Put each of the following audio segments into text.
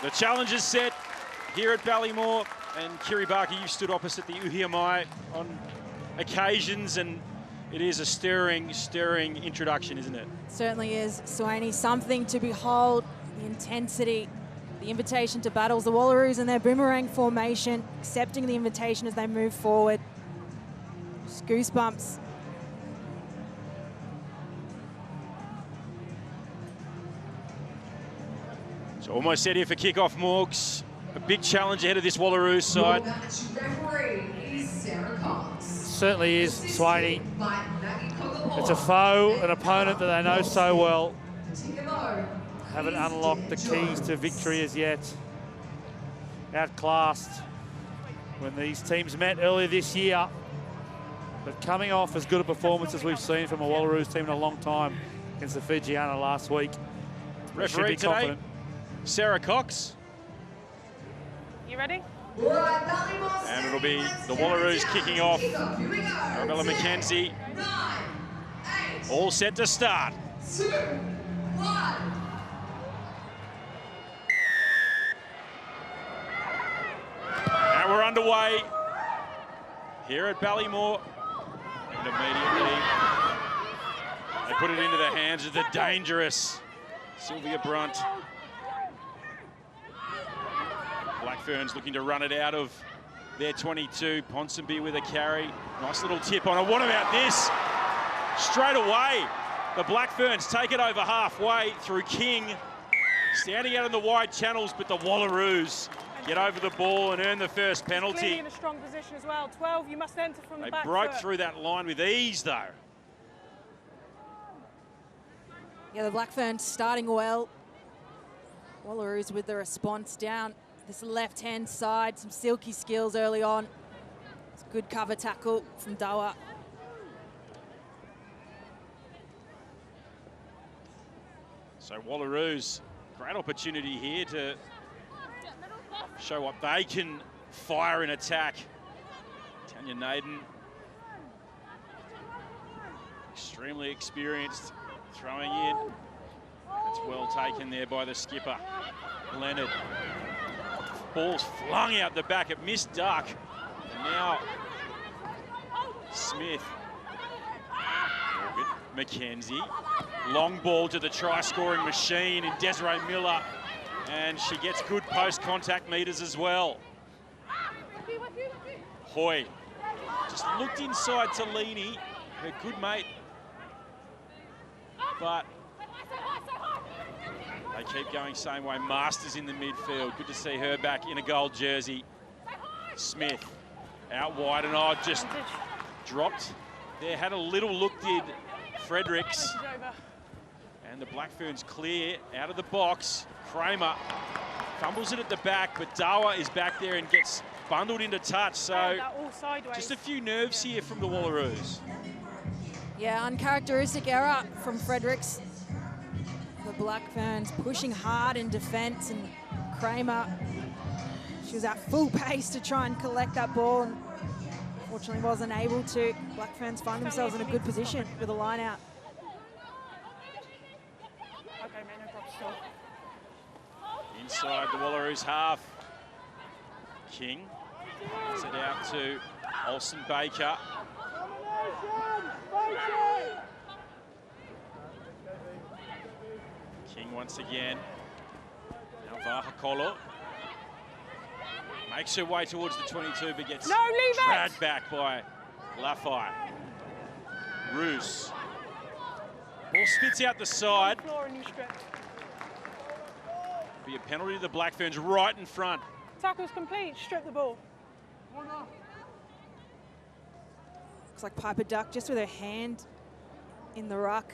The challenge is set here at Ballymore, and Kiri Barker, you stood opposite the Uhiamai on occasions, and it is a stirring introduction, isn't it? Certainly is, Swaney. Something to behold, the intensity, the invitation to battles. The Wallaroos and their boomerang formation, accepting the invitation as they move forward. Just goosebumps. So almost set here for kick-off, Morgs. A big challenge ahead of this Wallaroos side. Certainly is, Swaney. It's a foe, an opponent that they know so well. Haven't unlocked the keys to victory as yet. Outclassed when these teams met earlier this year. But coming off as good a performance as we've seen from a Wallaroos team in a long time against the Fijiana last week. Referee today, Sarah Cox. You ready? And it'll be the Wallaroos kicking off. Arabella McKenzie. All set to start. 2, 1. And we're underway here at Ballymore. And immediately they put it into the hands of the dangerous Sylvia Brunt. Black Ferns looking to run it out of their 22. Ponsonby with a carry. Nice little tip on it. What about this? Straight away, the Black Ferns take it over halfway through King. Standing out in the wide channels, but the Wallaroos get over the ball and earn the first penalty. Clearly in a strong position as well. 12, you must enter from the back. They broke through that line with ease, though. Yeah, the Black Ferns starting well. Wallaroos with the response down this left-hand side. Some silky skills early on. It's a good cover tackle from Dawa. So Wallaroos, great opportunity here to show what they can fire in attack. Tanya Naden, extremely experienced, throwing in. That's well taken there by the skipper, Leonard. Ball's flung out the back, it missed Duck. And now Smith. McKenzie, long ball to the try-scoring machine in Desiree Miller, and she gets good post-contact meters as well. Hoy just looked inside to Leaney, her good mate, but they keep going same way. Masters in the midfield, good to see her back in a gold jersey. Smith out wide, and just dropped there, had a little look, did Fredericks, and the Black Ferns clear out of the box. Kramer fumbles it at the back, but Dawa is back there and gets bundled into touch. So just a few nerves here from the Wallaroos. Yeah, uncharacteristic error from Fredericks. The Black Ferns pushing hard in defence, and Kramer, she was at full pace to try and collect that ball, and unfortunately wasn't able to. Black Ferns find themselves in a good position with a line out. Okay, mate, no problem still. Inside the Wallaroos half. King gets it out to Olsen Baker. King once again. Now Vaha'akolo makes her way towards the 22, but gets dragged back by Lafai. Roos. Ball spits out the side. Be a penalty to the Black Ferns right in front. Tackle's complete, strip the ball. Looks like Piper Duck just with her hand in the ruck.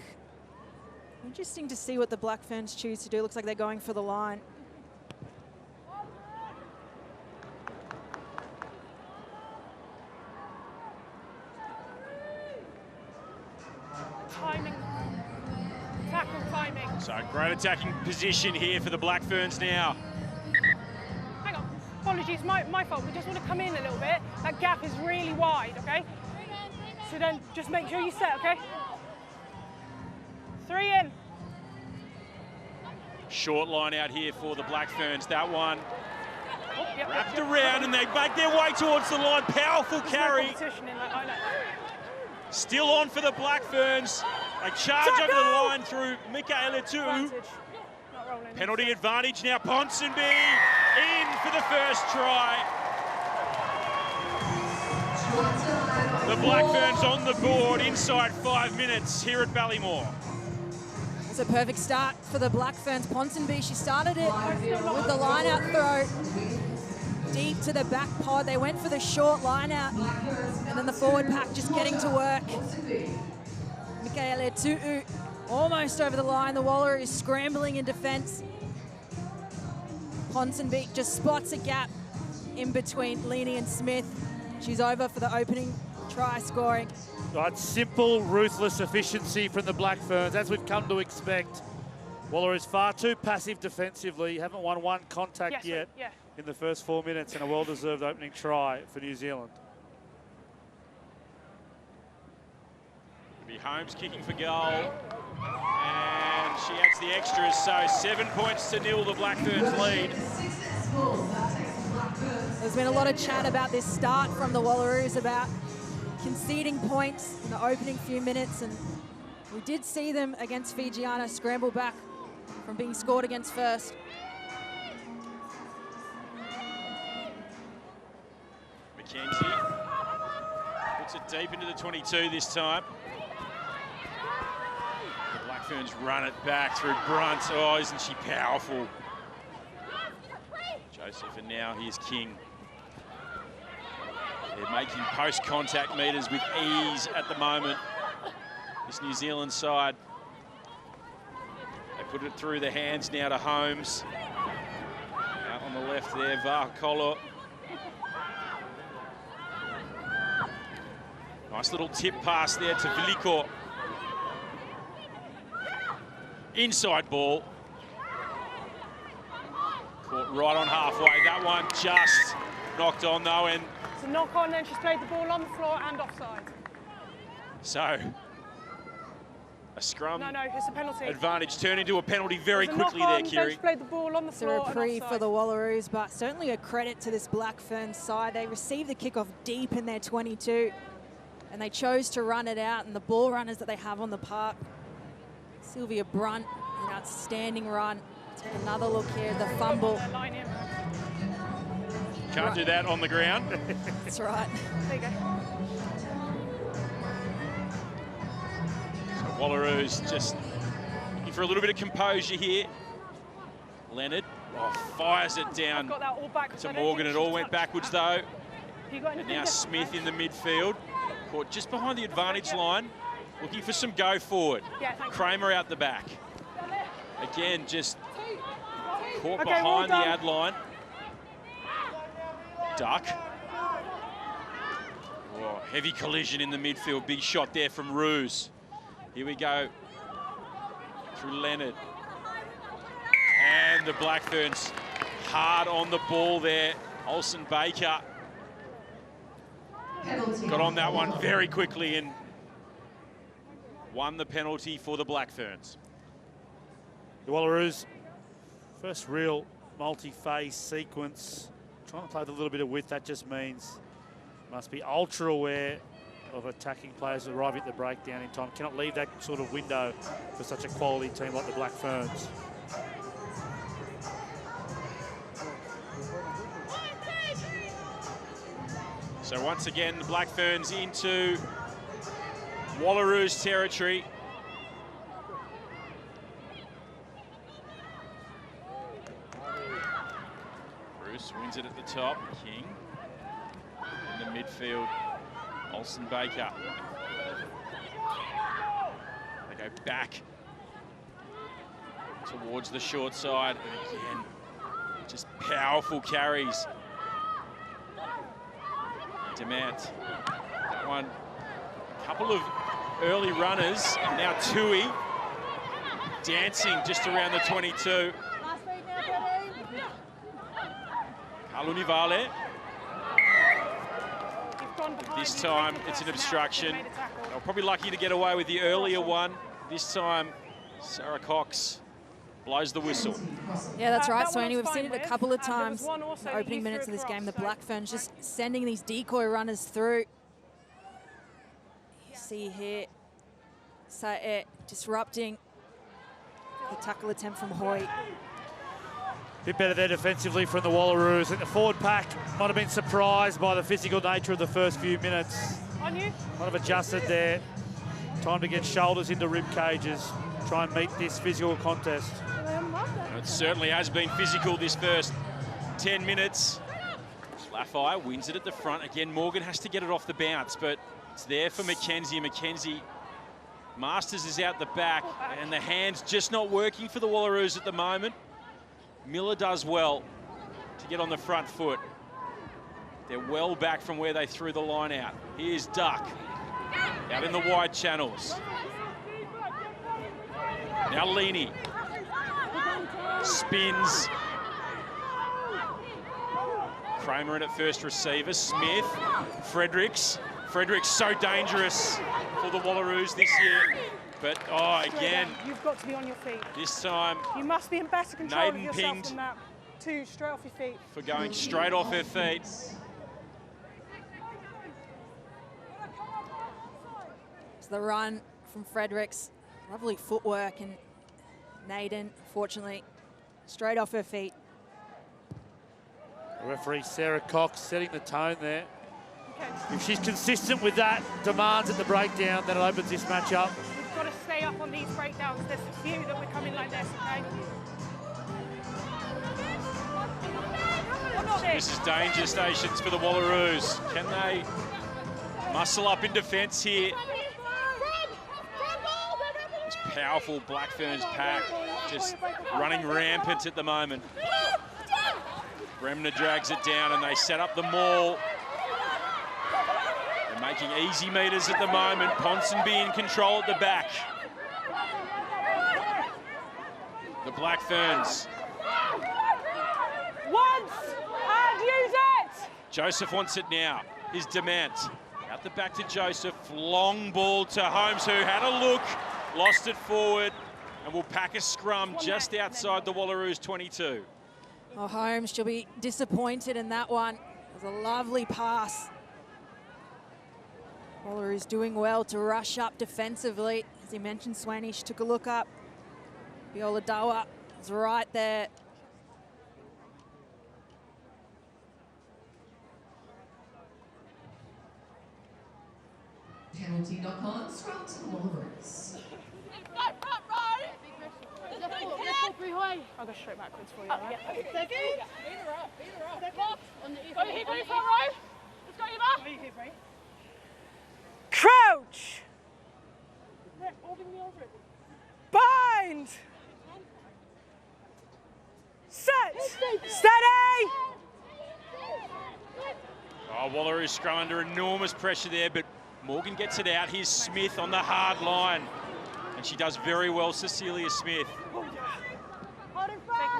Interesting to see what the Black Ferns choose to do. Looks like they're going for the line. Timing. Tackle timing. So great attacking position here for the Black Ferns now. Hang on. Apologies, my fault. We just want to come in a little bit. That gap is really wide, okay? So then just make sure you set, okay? 3 in. Short line out here for the Black Ferns. That one Yep, wrapped around and they make their way towards the line. Powerful carry. Still on for the Black Ferns. They charge over the line through Michaela Tu'u. Penalty advantage now. Ponsonby in for the first try. The Black Ferns on the board inside 5 minutes here at Ballymore. It's a perfect start for the Black Ferns. Ponsonby, she started it with the line-out throw deep to the back pod. They went for the short line-out, and then the forward pack just getting to work. Michaela Tu'u almost over the line. The Wallaroos is scrambling in defence. Ponsonby just spots a gap in between Leaney and Smith. She's over for the opening try scoring. Right, simple, ruthless efficiency from the Black Ferns, as we've come to expect. Wallaroos far too passive defensively. Haven't won one contact yet in the first 4 minutes, and a well-deserved opening try for New Zealand. It'll be Holmes kicking for goal, and she adds the extras, so 7 points to nil, the Black Ferns lead. There's been a lot of chat about this start from the Wallaroos about conceding points in the opening few minutes, and we did see them against Fijiana scramble back from being scored against first. McKenzie puts it deep into the 22 this time. The Black Ferns run it back through Brunt. Oh, isn't she powerful? Joseph, and now here's King. They're making post-contact meters with ease at the moment. This New Zealand side. They put it through the hands now to Holmes. Out on the left there, Vaha'akolo. Nice little tip pass there to Veliko. Inside ball. Caught right on halfway. That one just knocked on though, and it's a knock on, and she's played the ball on the floor and offside. So a scrum no, it's a penalty. Advantage turned into a penalty very quickly there, Kiri. She's played the ball on the floor. It's a reprieve for the Wallaroos, but certainly a credit to this Black Ferns side. They received the kickoff deep in their 22, and they chose to run it out, and the ball runners that they have on the park. Sylvia Brunt, an outstanding run. Take another look here, the fumble. Can't do that on the ground. That's right. There you go. So Wallaroos just looking for a little bit of composure here. Leonard fires it down to Morgan. It all went backwards though. And now Smith in the midfield. Caught just behind the advantage line. Looking for some go forward. Kramer out the back. Again, just caught behind the ad line. Duck. Oh, heavy collision in the midfield. Big shot there from Roos. Here we go. Through Leonard. And the Black Ferns hard on the ball there. Olsen Baker got on that one very quickly and won the penalty for the Black Ferns. The Wallaroos, first real multi-phase sequence. Trying to play with a little bit of width, that just means must be ultra aware of attacking players arriving at the breakdown in time. Cannot leave that sort of window for such a quality team like the Black Ferns. So once again, the Black Ferns into Wallaroos territory. Bruce wins it at the top. King in the midfield. Olsen Baker. They go back towards the short side. And again, just powerful carries. Demant. That one. A couple of early runners. Now Tui dancing just around the 22. Kalunivale. This time it's an obstruction. They were probably lucky to get away with the earlier one. This time Sarah Cox blows the whistle. Yeah, that's right, that one Swaney. was We've seen fine it a couple of with, and there was times one in also the that opening you minutes of threw this game. The across, Black Ferns just sending these decoy runners through. You see here, disrupting the tackle attempt from Hoy. Bit better there defensively from the Wallaroos. I think the forward pack might have been surprised by the physical nature of the first few minutes. On you. Might have adjusted there. Time to get shoulders into rib cages. Try and meet this physical contest. It certainly has been physical this first 10 minutes. Laffey wins it at the front. Again, Morgan has to get it off the bounce, but it's there for McKenzie. McKenzie, Masters is out the back, and the hand's just not working for the Wallaroos at the moment. Miller does well to get on the front foot. They're well back from where they threw the line out. Here's Duck, out in the wide channels. Now Leaney spins. Kramer in at first receiver. Smith, Fredericks. Fredericks so dangerous for the Wallaroos this year. But, oh, again. You've got to be on your feet. This time. You must be in better control of Naden yourself pinged than that. 2, straight off your feet. For going straight off her feet. It's the run from Fredericks. Lovely footwork, and Naden, fortunately, straight off her feet. Referee Sarah Cox setting the tone there. Okay. If she's consistent with that, demands at the breakdown, then it opens this match up. We've got to stay up on these breakdowns. There's a few that we're coming like this, okay? This is danger stations for the Wallaroos. Can they muscle up in defence here? This powerful Black Ferns pack just running rampant at the moment. Bremner drags it down and they set up the maul. They're making easy meters at the moment. Ponsonby in control at the back. The Black Ferns. Once and use it! Joseph wants it now. Here's Demant. Out the back to Joseph. Long ball to Holmes, who had a look, lost it forward, and will pack a scrum just outside the Wallaroos 22. Oh, Holmes, she'll be disappointed in that one. It was a lovely pass. Wallaroos doing well to rush up defensively. As you mentioned, Swaney, she took a look up. Viola Dawa is right there. Penalty knock on, scrum to the Wallaroos. I'll go straight backwards for you, right? Crouch! Bind! Set! Steady! Oh, Wallaroos scrum under enormous pressure there, but Morgan gets it out. Here's Smith on the hard line. And she does very well, Cecilia Smith.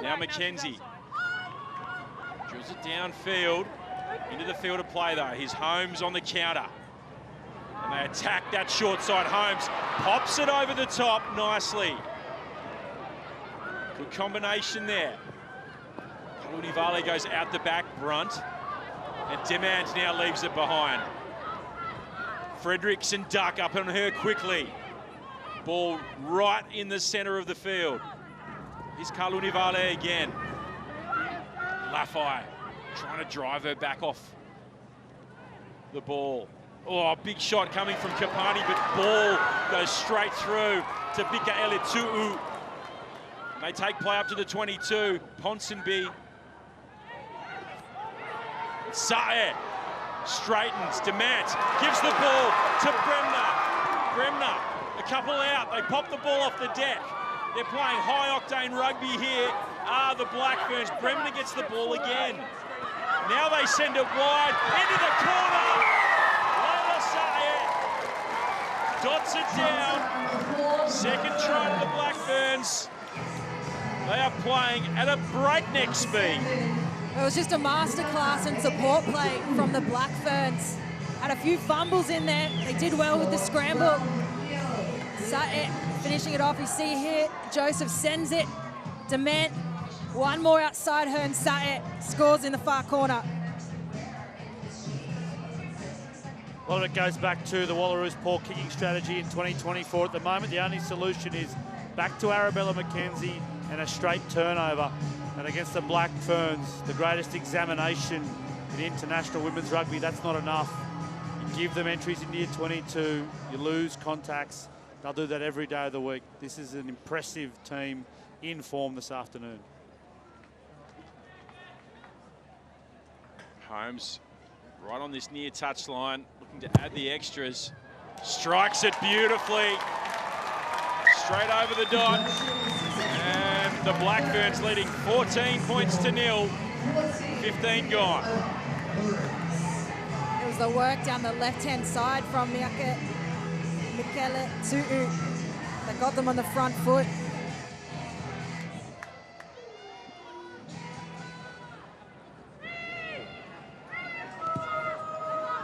Now McKenzie. Drills it downfield. Into the field of play though. Here's Holmes on the counter. And they attack that short side. Holmes pops it over the top nicely. Good combination there. Kalunivale goes out the back, Brunt. And Demant now leaves it behind. Fredericks and Duck up on her quickly. Ball right in the centre of the field. Here's Kalunivale again. Laffey trying to drive her back off the ball. Oh, big shot coming from Kapani, but ball goes straight through to Bika Eletu'u. And they take play up to the 22. Ponsonby. Sae straightens. Demant gives the ball to Bremner. Bremner, a couple out. They pop the ball off the deck. They're playing high-octane rugby here. The Black Ferns. Bremner gets the ball again. Now they send it wide into the corner. Lola Sae dots it down. Second try to the Black Ferns. They are playing at a breakneck speed. It was just a masterclass in support play from the Black Ferns. Had a few fumbles in there. They did well with the scramble. Sae finishing it off. You see here, Joseph sends it Dement, one more outside her and Saet scores in the far corner. A lot of it goes back to the Wallaroos' poor kicking strategy in 2024. At the moment, the only solution is back to Arabella McKenzie and a straight turnover. And against the Black Ferns, the greatest examination in international women's rugby, that's not enough. You give them entries in year 22, you lose contacts. They'll do that every day of the week. This is an impressive team in form this afternoon. Holmes right on this near touchline, looking to add the extras. Strikes it beautifully. Straight over the dot. And the Black Ferns leading 14 points to 0. 15 gone. It was the work down the left-hand side from Michele Tu'u that got them on the front foot.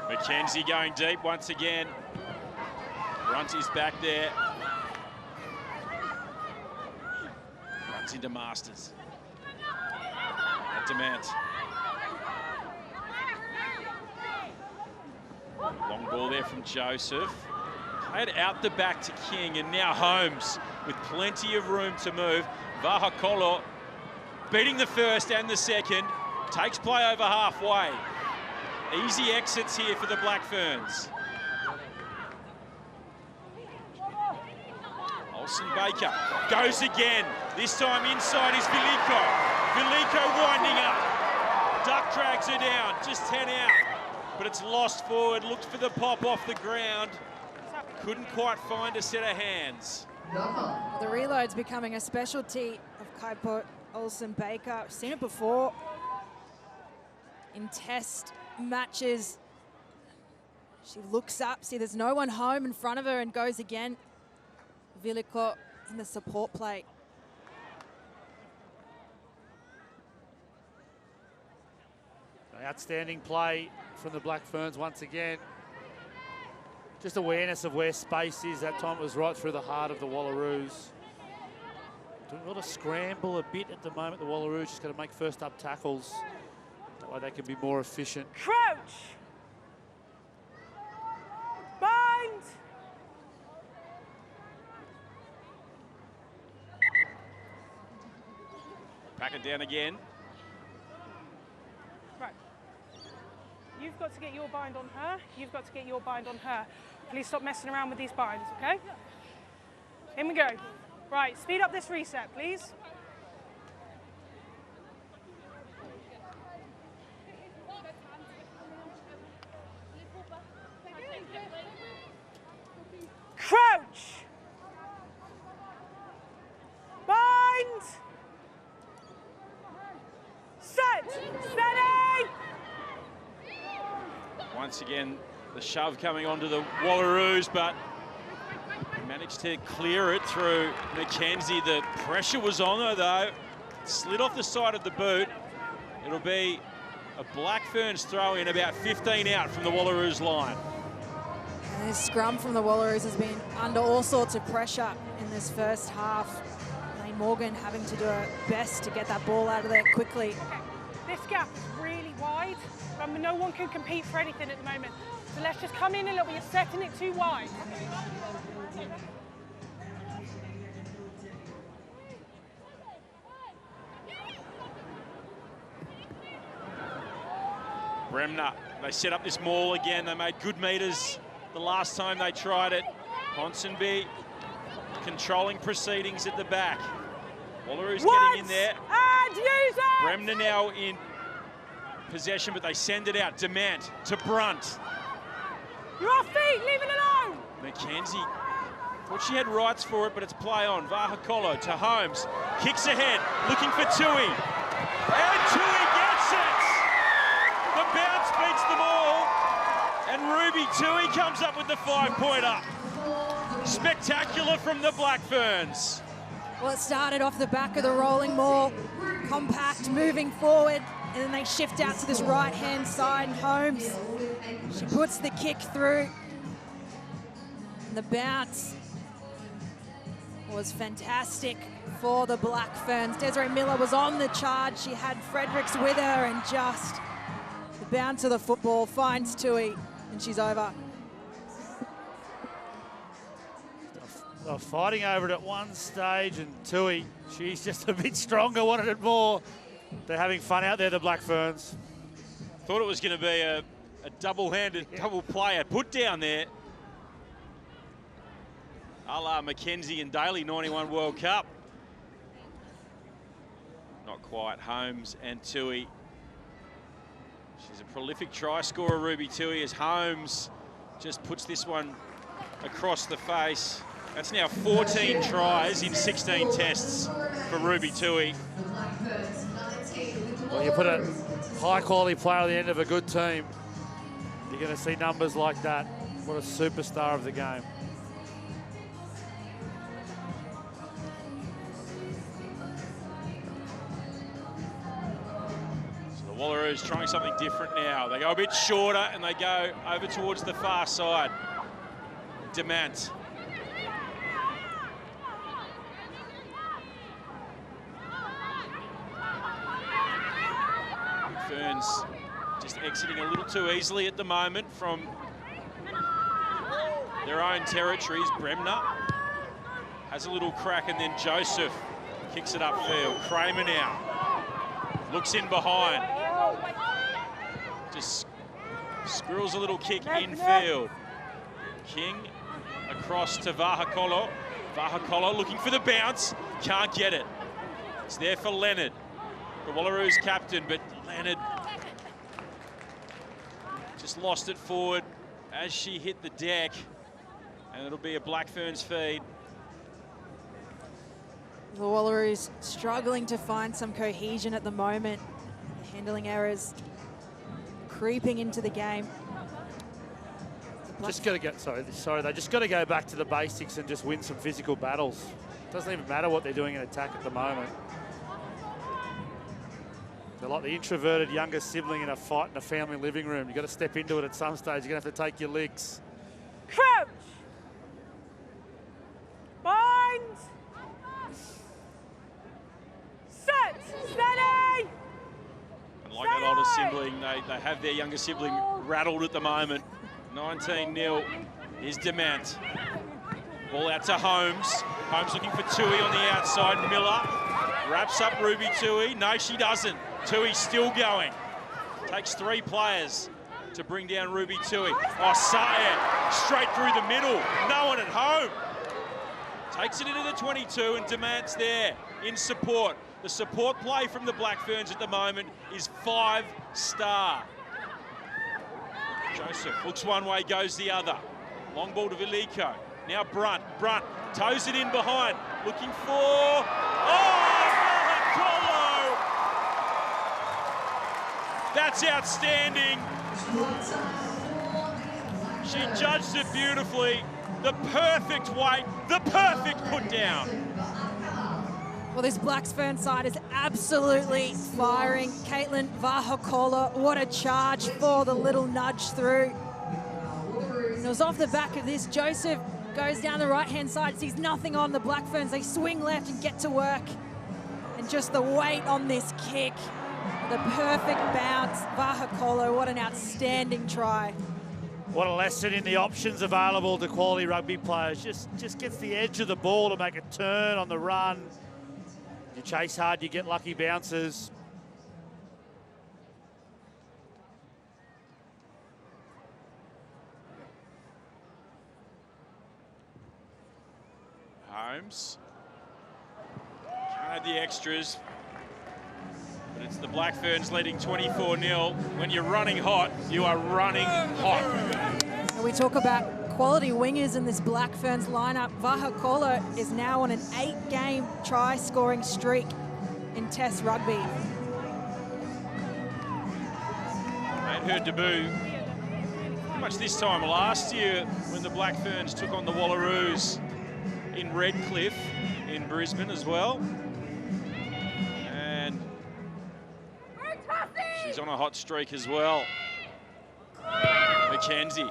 McKenzie going deep once again. Brunt is back there. Runs into Masters. At Dement. Long ball there from Joseph. Played out the back to King, and now Holmes with plenty of room to move. Vaha'akolo beating the first and the second. Takes play over halfway. Easy exits here for the Black Ferns. Olsen Baker goes again. This time inside is Veliko. Veliko winding up. Duck drags her down, just 10 out. But it's lost forward, looked for the pop off the ground. Couldn't quite find a set of hands. The reload's becoming a specialty of Kaipot Olsen Baker. I've seen it before in test matches. She looks up, see there's no one home in front of her, and goes again. Veliko in the support play. Outstanding play from the Black Ferns once again. Just awareness of where space is. That time it was right through the heart of the Wallaroos. Doing a lot of scramble a bit at the moment. The Wallaroos just got to make first up tackles. That way they can be more efficient. Crouch. Bind. Pack it down again. Right. You've got to get your bind on her. You've got to get your bind on her. Please stop messing around with these binds, okay? In we go. Right, speed up this reset, please. Crouch. Bind. Set. Steady. Once again, the shove coming onto the Wallaroos, but managed to clear it through McKenzie. The pressure was on her, though. Slid off the side of the boot. It'll be a Black Ferns throw in, about 15 out from the Wallaroos line. And this scrum from the Wallaroos has been under all sorts of pressure in this first half. Lane Morgan having to do her best to get that ball out of there quickly. Okay. This gap is really wide. No one can compete for anything at the moment. So let's just come in a little bit. You're setting it too wide. Bremner, they set up this maul again. They made good meters the last time they tried it. Ponsonby controlling proceedings at the back. Wallaroos getting in there. And use it! Bremner now in possession, but they send it out. Dement to Brunt. You're off feet, leave it alone! McKenzie thought she had rights for it, but it's play on. Vaha'akolo to Holmes. Kicks ahead, looking for Tui. And Tui gets it! The bounce beats them all. And Ruby Tui comes up with the 5-pointer. Spectacular from the Black Ferns. Well, it started off the back of the rolling maul, compact, moving forward, and then they shift out to this right-hand side, and Holmes, she puts the kick through. And the bounce was fantastic for the Black Ferns. Desiree Miller was on the charge. She had Fredericks with her, and just the bounce of the football finds Tui, and she's over. They were fighting over it at one stage, and Tui, she's just a bit stronger, wanted it more. They're having fun out there, the Black Ferns. Thought it was going to be a double-handed, double player put down there. A la Mackenzie and Daly, 91 World Cup. Not quite. Holmes and Tui. She's a prolific try scorer, Ruby Tui, as Holmes just puts this one across the face. That's now 14 tries in 16 tests for Ruby Tui. Well, you put a high-quality player at the end of a good team, you're going to see numbers like that. What a superstar of the game. Wallaroos trying something different now. They go a bit shorter and they go over towards the far side. Demant. Ferns just exiting a little too easily at the moment from their own territories. Bremner has a little crack, and then Joseph kicks it upfield. Kramer now looks in behind. Just squirrels a little kick infield. King across to Vaha'akolo. Vaha'akolo looking for the bounce. Can't get it. It's there for Leonard, the Wallaroos captain, but Leonard just lost it forward as she hit the deck, and it'll be a Black Ferns feed. The Wallaroos struggling to find some cohesion at the moment. Handling errors creeping into the game. Just got to get, sorry, they just got to go back to the basics and just win some physical battles. Doesn't even matter what they're doing in attack at the moment. They're like the introverted younger sibling in a fight in a family living room. You've got to step into it at some stage. You're going to have to take your licks. Crouch! Bind! Set! Steady! And like that older sibling, they have their younger sibling rattled at the moment. 19-0 is Demant. Ball out to Holmes. Holmes looking for Tui on the outside. Miller wraps up Ruby Tui. No, she doesn't. Tui still going. Takes three players to bring down Ruby Tui. Oh, Sayed straight through the middle. No one at home. Takes it into the 22, and Demant's there in support. The support play from the Black Ferns at the moment is 5-star. Joseph looks one way, goes the other. Long ball to Veliko. Now Brunt. Brunt toes it in behind. Looking for... Oh! Vaha'akolo! That's outstanding. She judged it beautifully. The perfect weight, the perfect put down. Well, this Black Ferns side is absolutely firing. Katelyn Vaha'akolo, what a charge for the little nudge through. And it was off the back of this. Joseph goes down the right-hand side, sees nothing on the Black Ferns. They swing left and get to work. And just the weight on this kick, the perfect bounce. Vaha'akolo, what an outstanding try. What a lesson in the options available to quality rugby players. Just gets the edge of the ball to make a turn on the run. You chase hard, you get lucky bounces. Holmes. Can't have the extras. But it's the Black Ferns leading 24-0. When you're running hot, you are running hot. And we talk about quality wingers in this Black Ferns lineup. Vaha'akolo is now on an 8-game try-scoring streak in Test rugby. Made her debut pretty much this time last year when the Black Ferns took on the Wallaroos in Redcliffe in Brisbane as well. And she's on a hot streak as well. Mackenzie.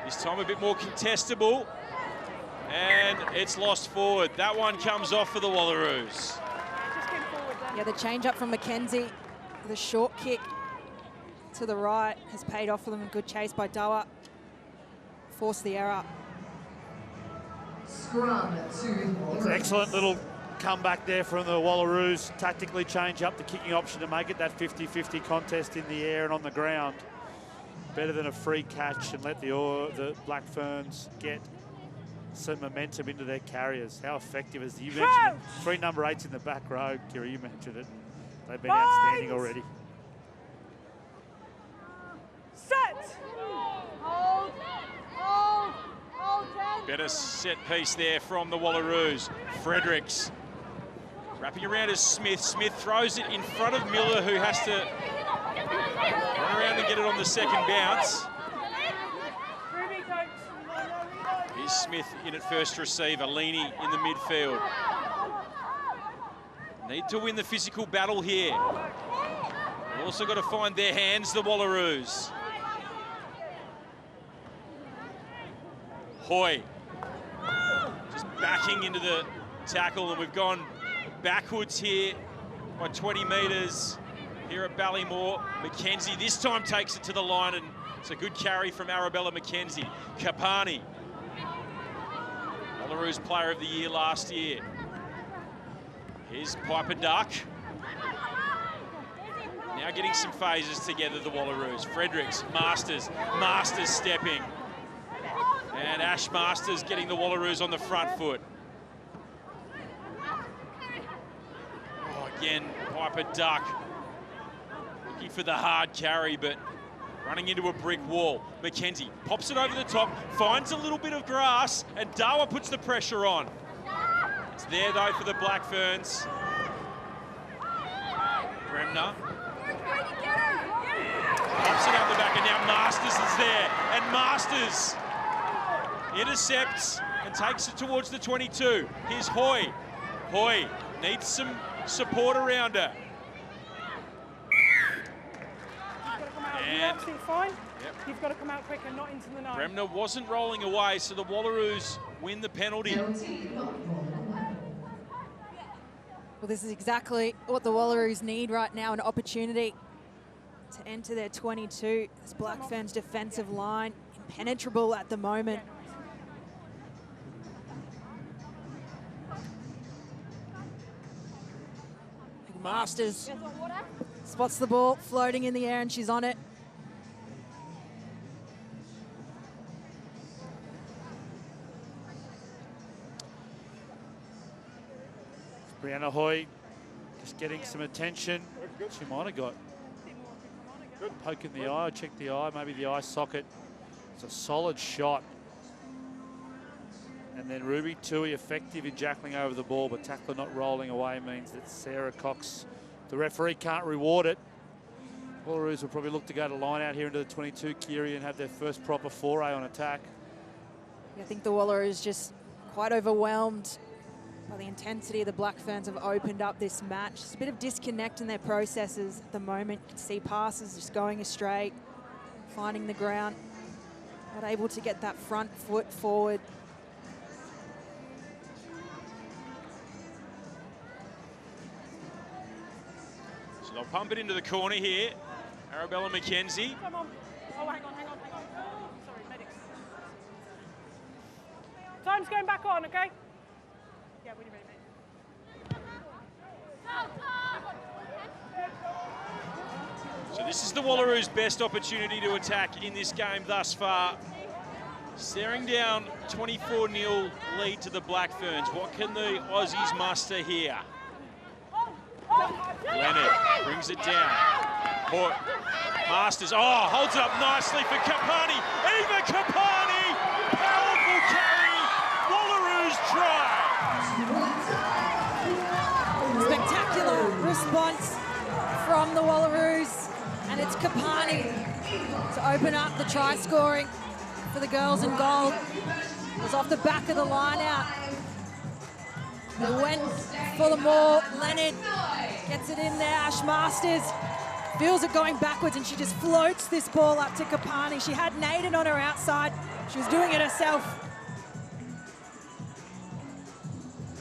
This time a bit more contestable. And it's lost forward. That one comes off for the Wallaroos. Just get forward then. Yeah, the change up from Mackenzie, the short kick to the right has paid off for them. A good chase by Doa. Forced the error. Scrum to Excellent little comeback there from the Wallaroos. Tactically change up the kicking option to make it that 50-50 contest in the air and on the ground. Better than a free catch and let the Black Ferns get some momentum into their carriers. How effective, as you mentioned, it. 3 number 8s in the back row. Kira, you mentioned it. They've been outstanding already. Set! Hold, hold, hold, Better set piece there from the Wallaroos. Fredericks wrapping around as Smith. Smith throws it in front of Miller, who has to run around and get it on the second bounce. Here's Smith in at first receiver. Leaney in the midfield. Need to win the physical battle here. They've also got to find their hands, the Wallaroos. Hoy just backing into the tackle, and we've gone backwards here by 20 metres here at Ballymore. Mackenzie this time takes it to the line, and it's a good carry from Arabella Mackenzie. Kapani, Wallaroos Player of the Year last year. Here's Piper Duck. Now getting some phases together, the Wallaroos. Fredericks, Masters stepping. And Ash Masters getting the Wallaroos on the front foot. Oh, again, Piper Duck looking for the hard carry, but running into a brick wall. Mackenzie pops it over the top, finds a little bit of grass, and Dawa puts the pressure on. It's there, though, for the Black Ferns. Bremner pops it up the back, and now Masters is there. And Masters intercepts and takes it towards the 22. Here's Hoy. Hoy needs some support around her. You're absolutely fine. Yep. You've got to come out quicker, not into the 9. Bremner wasn't rolling away, so the Wallaroos win the penalty. Well, this is exactly what the Wallaroos need right now, an opportunity to enter their 22. This Black Ferns defensive line, impenetrable at the moment. Masters spots the ball floating in the air, and she's on it. Brianna Hoy just getting some attention. She might have got poke in the eye, check the eye, maybe the eye socket. It's a solid shot. And then Ruby Tui effective in jackling over the ball, but tackler not rolling away means that Sarah Cox, the referee, can't reward it. Wallaroos will probably look to go to line out here into the 22, Kiri, and have their first proper foray on attack. I think the Wallaroos just quite overwhelmed by the intensity the Black Ferns have opened up this match. Just a bit of disconnect in their processes at the moment. You can see passes just going astray, finding the ground, not able to get that front foot forward. So they'll pump it into the corner here. Arabella Mackenzie. Come on. Oh, hang on. Sorry, medics. Time's going back on, okay? Yeah, when you're ready, mate. So this is the Wallaroos' best opportunity to attack in this game thus far. Staring down 24-0 lead to the Black Ferns. What can the Aussies muster here? Leonard brings it down. Masters, holds it up nicely for Kapani. Eva Kapani, powerful carry. Wallaroos try. Spectacular response from the Wallaroos, and it's Kapani to open up the try scoring for the girls in gold. It was off the back of the line out. They went for the maul. Leonard gets it in there. Ash Masters feels it going backwards, and she just floats this ball up to Kapani. She had Naden on her outside. She was doing it herself.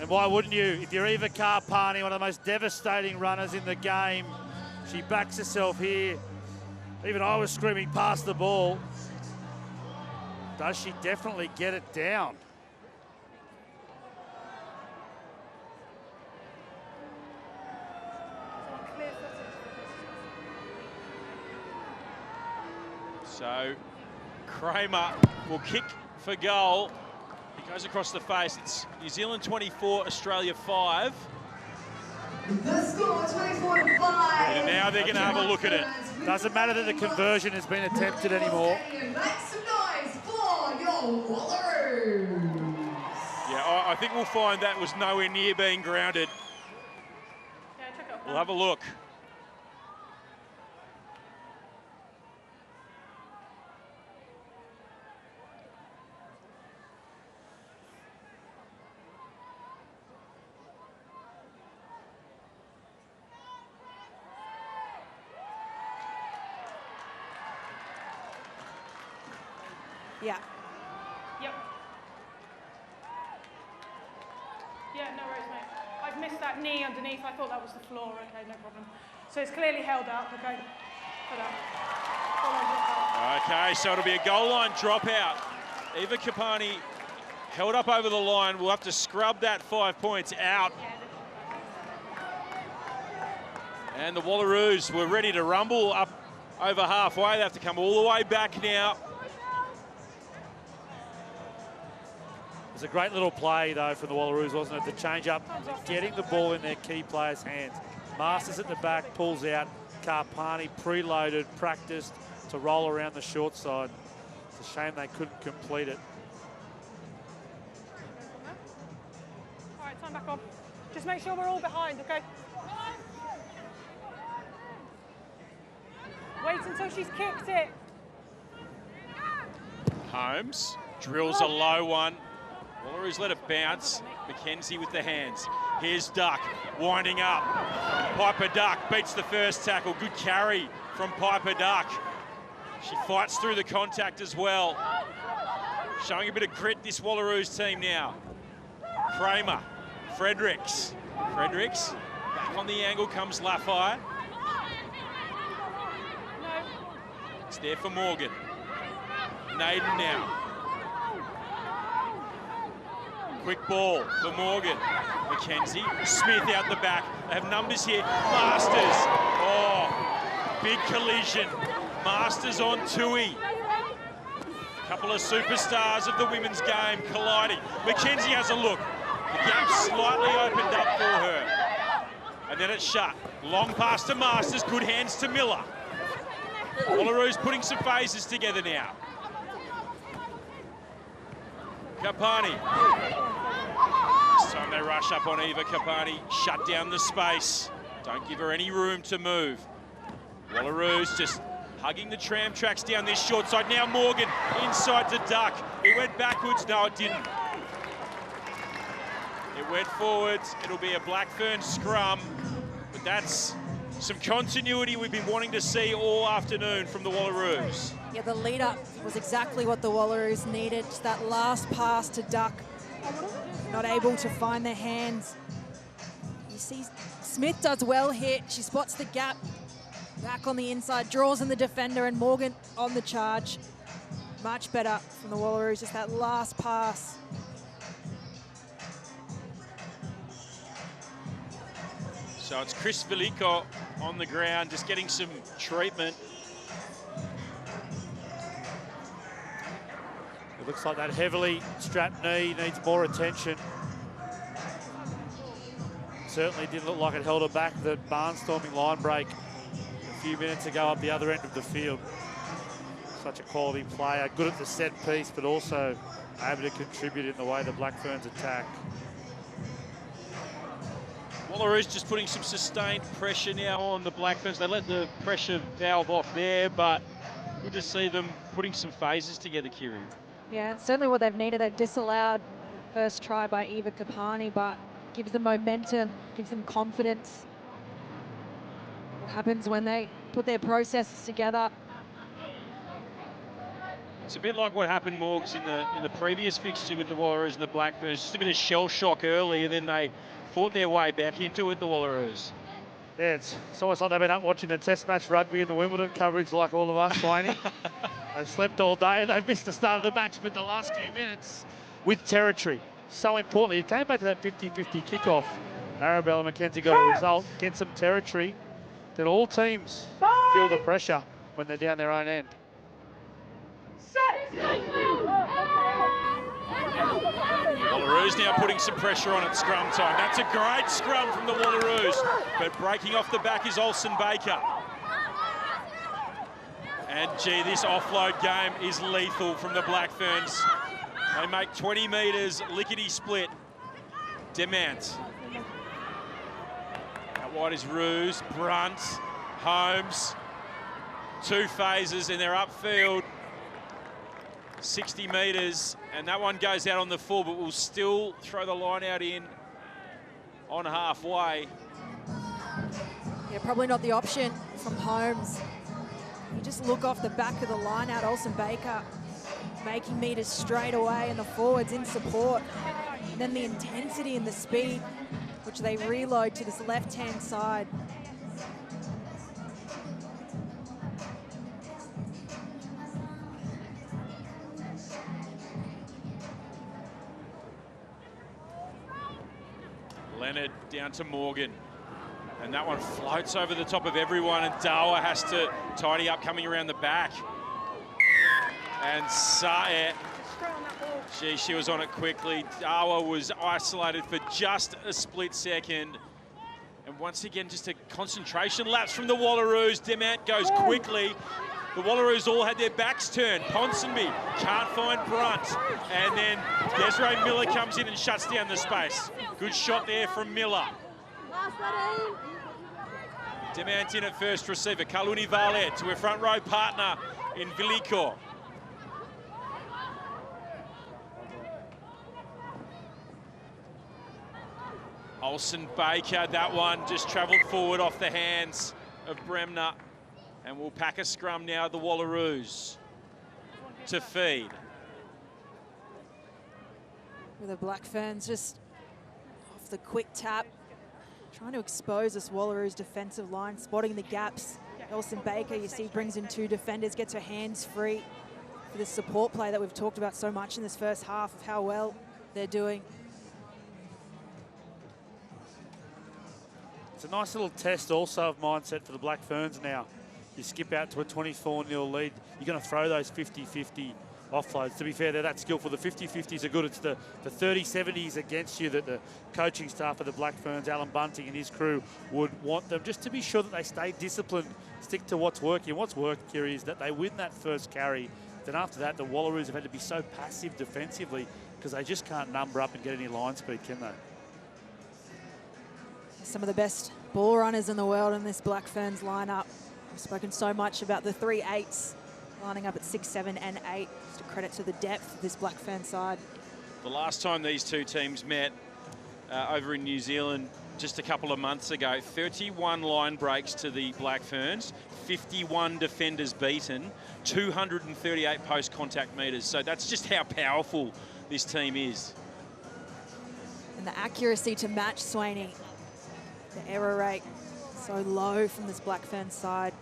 And why wouldn't you? If you're Eva Karpani, one of the most devastating runners in the game, she backs herself here. Even I was screaming past the ball. Does she definitely get it down? So Kramer will kick for goal. He goes across the face. It's New Zealand 24, Australia 5. The score 24-5. And now they're going to have a look at it. Doesn't matter that the conversion has been attempted anymore. Make some noise for your Wallaroos. Yeah, I think we'll find that was nowhere near being grounded. We'll have a look. Yeah. Yep. Yeah, no worries, mate. I've missed that knee underneath. I thought that was the floor. Okay, no problem. So it's clearly held up. Okay. Hold up. Okay, so it'll be a goal line dropout. Eva Kapani held up over the line. We'll have to scrub that 5 points out. And the Wallaroos were ready to rumble up over halfway. They have to come all the way back now. It was a great little play, though, from the Wallaroos, wasn't it? The change up, getting the ball in their key players' hands. Masters at the back, pulls out. Karpani preloaded, practiced to roll around the short side. It's a shame they couldn't complete it. All right, time back on. Just make sure we're all behind, okay? Wait until she's kicked it. Holmes drills a low one. Wallaroos let it bounce. McKenzie with the hands. Here's Duck winding up. Piper Duck beats the first tackle. Good carry from Piper Duck. She fights through the contact as well. Showing a bit of grit, this Wallaroos team now. Kramer, Fredericks. Fredericks, back on the angle comes Lafai. It's there for Morgan. Naden now. Quick ball for Morgan. McKenzie, Smith out the back. They have numbers here. Masters. Oh, big collision. Masters on Tui. Couple of superstars of the women's game colliding. McKenzie has a look. The gap slightly opened up for her. And then it's shut. Long pass to Masters. Good hands to Miller. Wallaroos putting some phases together now. Kapani. This time they rush up on Eva Kapani, shut down the space. Don't give her any room to move. Wallaroos just hugging the tram tracks down this short side. Now Morgan inside to Duck. It went backwards. No, it didn't. It went forwards. It'll be a Black Ferns scrum. But that's some continuity we've been wanting to see all afternoon from the Wallaroos. Yeah, the lead up was exactly what the Wallaroos needed. Just that last pass to Duck. Not able to find their hands. You see Smith does well here. She spots the gap. Back on the inside, draws in the defender, and Morgan on the charge. Much better from the Wallaroos, just that last pass. So it's Chris Velico on the ground, just getting some treatment. It looks like that heavily strapped knee needs more attention. Certainly didn't look like it held her back. The barnstorming line break a few minutes ago up the other end of the field. Such a quality player, good at the set piece, but also able to contribute in the way the Black Ferns attack. Wallaroos just putting some sustained pressure now on the Black Ferns. They let the pressure valve off there, but good to see them putting some phases together, Kiri. Yeah, certainly what they've needed. They've disallowed first try by Eva Kapani, but gives them momentum, gives them confidence. What happens when they put their processes together? It's a bit like what happened, Morgs, in the previous fixture with the Wallaroos and the Black Ferns. Just a bit of shell shock early, and then they fought their way back into it, the Wallaroos. Yeah, it's almost like they've been up watching the Test match rugby and the Wimbledon coverage like all of us, Slaney. They've slept all day and they've missed the start of the match, but the last few minutes with territory. So importantly, it came back to that 50-50 kickoff. Arabella and Mackenzie got a result, get some territory. Then all teams feel the pressure when they're down their own end. Wallaroos now putting some pressure on at scrum time. That's a great scrum from the Wallaroos, but breaking off the back is Olsen Baker. And gee, this offload game is lethal from the Black Ferns. They make 20 metres, lickety-split. Demant. Out wide is Roos, Brunt, Holmes. 2 phases and they're upfield. 60 metres, and that one goes out on the full, but we'll still throw the line out in on halfway. Yeah, probably not the option from Holmes. You just look off the back of the line out, Olsen Baker making meters straight away, and the forwards in support. And then the intensity and the speed, which they reload to this left-hand side. Leonard down to Morgan. And that one floats over the top of everyone, and Dawa has to tidy up coming around the back. And Saet, gee, she was on it quickly. Dawa was isolated for just a split second. And once again, just a concentration lapse from the Wallaroos. Demant goes quickly. The Wallaroos all had their backs turned. Ponsonby can't find Brunt. And then Desiree Miller comes in and shuts down the space. Good shot there from Miller. Demant in at first receiver. Kaluni Valet to her front row partner in Veliko. Olsen Baker, that one just travelled forward off the hands of Bremner. And we'll pack a scrum now, the Wallaroos, to feed. With the Black Ferns just off the quick tap, trying to expose this Wallaroos defensive line, spotting the gaps. Olsen Baker, you see, brings in 2 defenders, gets her hands free for this support play that we've talked about so much in this first half of how well they're doing. It's a nice little test also of mindset for the Black Ferns now. You skip out to a 24-0 lead, you're going to throw those 50-50 offloads. To be fair, they're that skillful. The 50-50s are good. It's the 30-70s against you that the coaching staff of the Black Ferns, Alan Bunting and his crew, would want them just to be sure that they stay disciplined, stick to what's working. What's worked here is that they win that first carry. Then after that, the Wallaroos have had to be so passive defensively because they just can't number up and get any line speed, can they? Some of the best ball runners in the world in this Black Ferns lineup. We've spoken so much about the 3 8s lining up at 6, 7 and 8. Just a credit to the depth of this Black Fern side. The last time these two teams met over in New Zealand just a couple of months ago, 31 line breaks to the Black Ferns, 51 defenders beaten, 238 post-contact metres. So that's just how powerful this team is. And the accuracy to match Swaney. The error rate so low from this Black Fern side.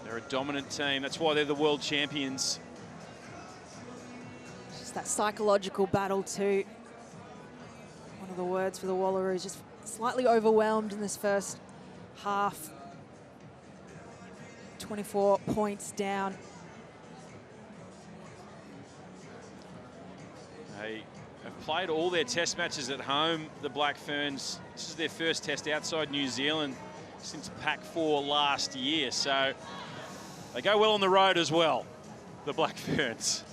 They're a dominant team. That's why they're the world champions. Just that psychological battle too. One of the words for the Wallaroos, just slightly overwhelmed in this first half. 24 points down. They have played all their test matches at home, the Black Ferns. This is their first test outside New Zealand since Pac 4 last year. So they go well on the road as well, the Black Ferns.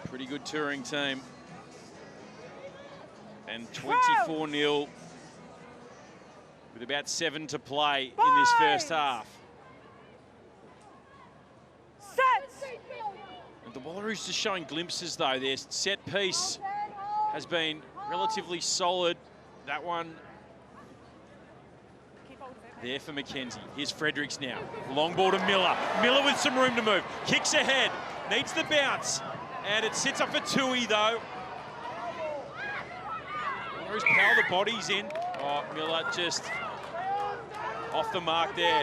Pretty good touring team. And 24-0 with about 7 to play in this first half. And the Wallaroos just showing glimpses though. Their set piece has been relatively solid. That one there for Mackenzie. Here's Fredericks now. Long ball to Miller. Miller with some room to move. Kicks ahead. Needs the bounce. And it sits up for Tui, though. Where's Powell? The body's in. Oh, Miller just off the mark there.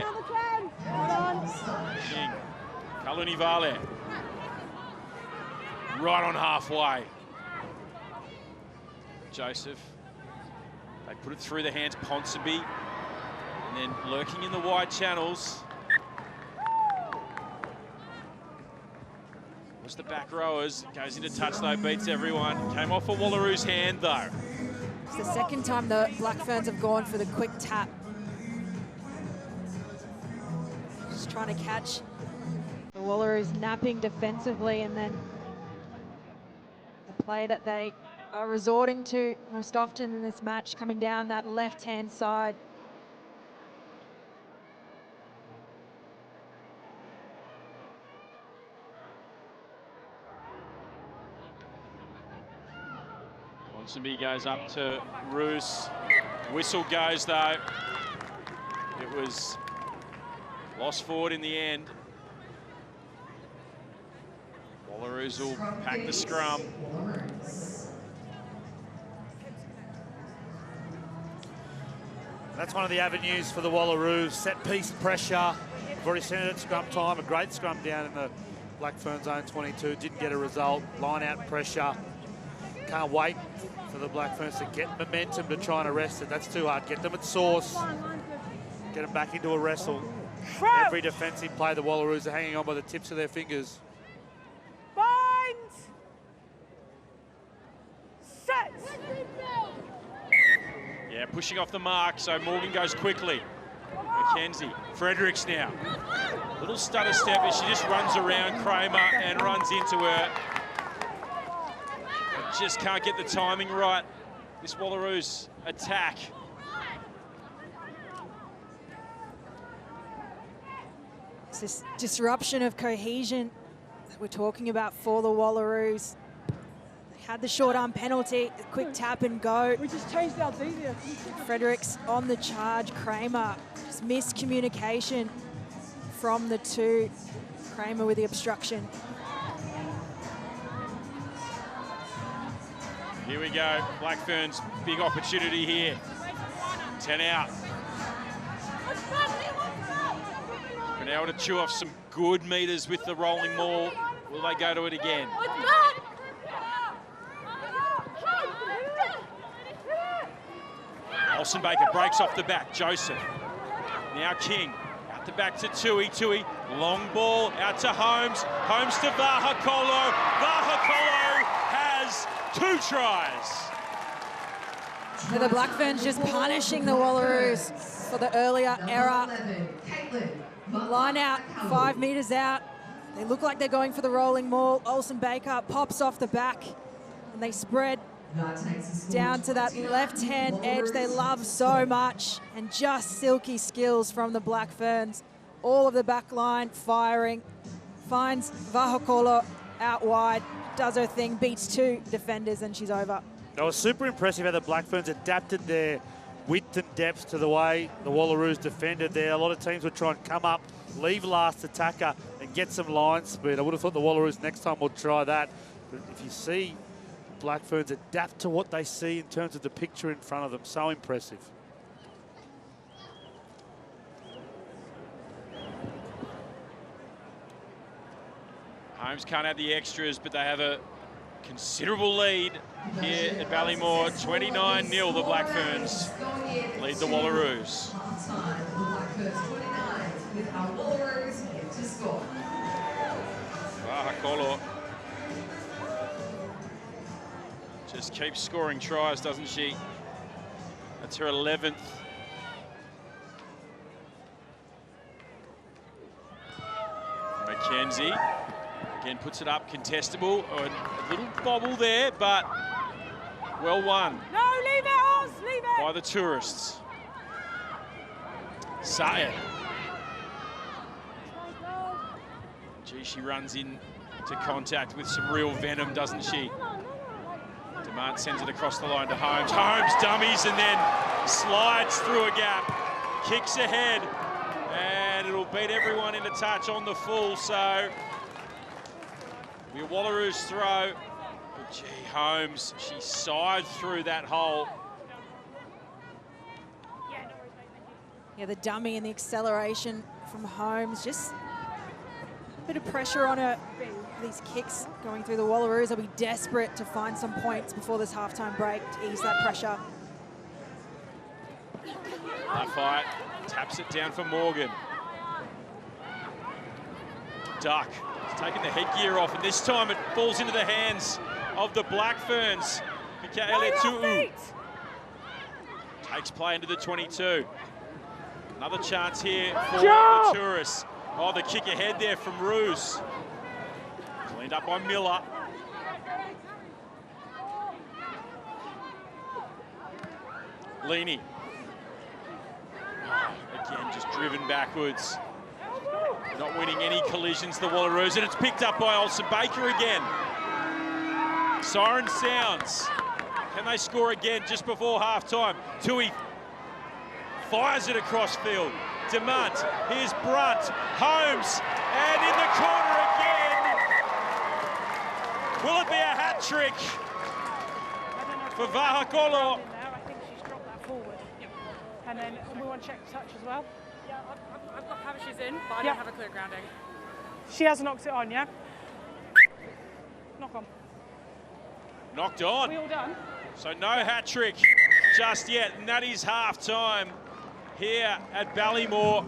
King. Katelyn Vaha'akolo. Right on halfway. Joseph. They put it through the hands, Ponsonby. And then lurking in the wide channels was the back rowers. Goes into touch though, beats everyone. Came off a Wallaroos hand though. It's the second time the Black Ferns have gone for the quick tap. Just trying to catch the Wallaroos napping defensively, and then the play that they are resorting to most often in this match, coming down that left-hand side. Ponsonby goes up to Roos. Whistle goes though. It was lost forward in the end. Wallaroos will pack the scrum. That's one of the avenues for the Wallaroos. Set piece pressure. We've already seen it at scrum time. A great scrum down in the Black Ferns zone 22. Didn't get a result. Line out pressure. Can't wait for the Black Ferns to get momentum to try and arrest it. That's too hard. Get them at source. Get them back into a wrestle. Every defensive play, the Wallaroos are hanging on by the tips of their fingers. Bind! Set! Yeah, pushing off the mark, so Morgan goes quickly. Mackenzie, Fredericks now. Little stutter step as she just runs around Kramer and runs into her. But just can't get the timing right. This Wallaroos attack. It's this disruption of cohesion that we're talking about for the Wallaroos. They had the short arm penalty, a quick tap and go. We just changed our easier. Fredericks on the charge, Kramer. Just miscommunication from the two. Kramer with the obstruction. Here we go, Black Ferns, big opportunity here. 10 out. Been able to chew off some good meters with the rolling maul. Will they go to it again? Olsen-Baker breaks off the back. Joseph. Now King. Out the back to Tui. Tui. Long ball out to Holmes. Holmes to Vaha'akolo. Vaha'akolo has 2 tries. So the Black Ferns just punishing the Wallaroos for the earlier error. Line out, 5 meters out. They look like they're going for the rolling maul. Olsen-Baker pops off the back and they spread down to that left-hand edge they love so much, and just silky skills from the Black Ferns. All of the back line firing, finds Vaha'akolo out wide, does her thing, beats 2 defenders, and she's over. It was super impressive how the Black Ferns adapted their width and depth to the way the Wallaroos defended there. A lot of teams would try and come up, leave last attacker, and get some line speed. I would have thought the Wallaroos next time would try that. But if you see Black Ferns adapt to what they see in terms of the picture in front of them, so impressive. Holmes can't have the extras, but they have a considerable lead here at Ballymore. 29-0, the Black Ferns lead the Wallaroos. Vaha'akolo just keeps scoring tries, doesn't she? That's her 11th. Mackenzie again puts it up, contestable. A little bobble there, but well won. No, leave it, Oz, leave it. By the tourists. Sutton. Gee, she runs in to contact with some real venom, doesn't she? Demant sends it across the line to Holmes. Holmes dummies and then slides through a gap. kicks ahead, and it'll beat everyone into touch on the full, so it'll be a Wallaroos throw. But gee, Holmes, she side through that hole. Yeah, the dummy and the acceleration from Holmes, just a bit of pressure on her. These kicks going through the Wallaroos. They'll be desperate to find some points before this halftime break to ease that pressure. Fight, taps it down for Morgan. Duck, he's taking the headgear off, and this time it falls into the hands of the Black Ferns. Katelyn takes play into the 22. Another chance here for the tourists. Oh, the kick ahead there from Roos. Cleaned up by Miller. Leaney. Again, just driven backwards. Not winning any collisions, the Wallaroos, and it's picked up by Olsen Baker again. Siren sounds. Can they score again just before half-time? Tui fires it across field. Demant, here's Brunt, Holmes, and in the corner again. Will it be a hat trick for Vaha'akolo? I think she's dropped that forward. And then we want to check the touch as well. Yeah, I've got how she's in, but I don't have a clear grounding. She has knocked it on, yeah? Knock on. Knocked on. We all done? So no hat trick just yet, and that is half-time here at Ballymore.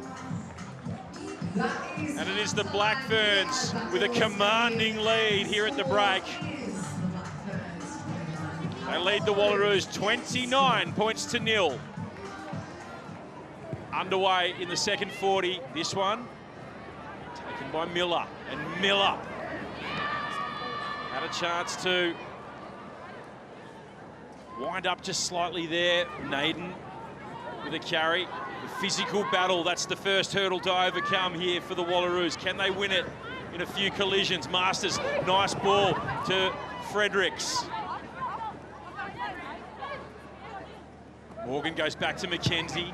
And it is the Black Ferns with a commanding lead here at the break. They lead the Wallaroos 29 points to 0. Underway in the second 40. This one taken by Miller, and Miller had a chance to wind up just slightly there. Naden with a carry. The physical battle, that's the first hurdle to overcome here for the Wallaroos. Can they win it in a few collisions? Masters, nice ball to Fredericks. Morgan goes back to McKenzie.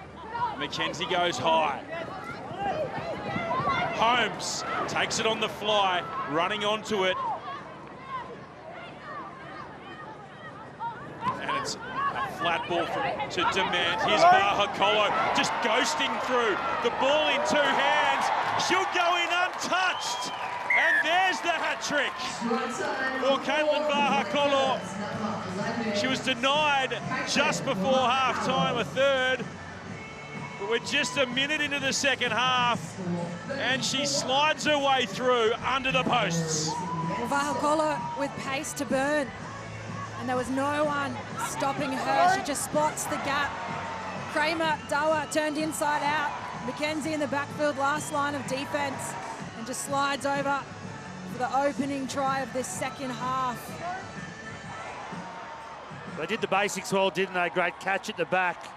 McKenzie goes high. Holmes takes it on the fly, running onto it. And it's a flat ball to Demant. Here's Vaha'akolo just ghosting through. The ball in two hands. She'll go in untouched. And there's the hat trick for Katelyn Vaha'akolo. She was denied just before half-time, a third. But we're just a minute into the second half, and she slides her way through under the posts. Well, Vaha'akolo with pace to burn, and there was no one stopping her. She just spots the gap. Kramer, Dawa turned inside out. McKenzie in the backfield, last line of defence, and just slides over for the opening try of this second half. They did the basics well, didn't they? Great catch at the back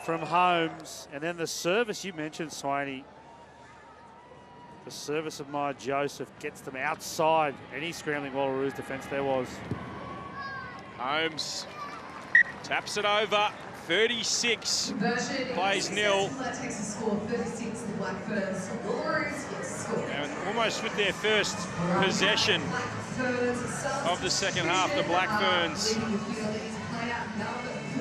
from Holmes. And then the service you mentioned, Swaney. The service of Maya Joseph gets them outside any scrambling Wallaroos defence there was. Holmes taps it over. 36 plays nil. That takes a score of 36 to the Black Ferns. Wallaroos gets a score. And almost with their first possession of the second half, the Black Ferns.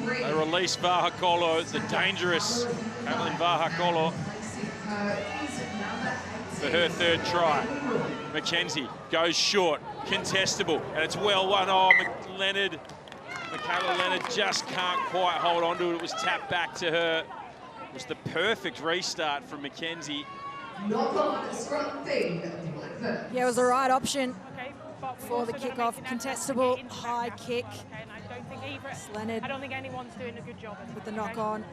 They release Vaha'akolo, the dangerous Katelyn Vaha'akolo, for her third try. McKenzie goes short, contestable, and it's well won. Oh, Michaela Leonard just can't quite hold on to it. It was tapped back to her. It was the perfect restart from McKenzie. Yeah, it was the right option for the kickoff. Contestable, high kick. I don't think anyone's doing a good job with the knock on.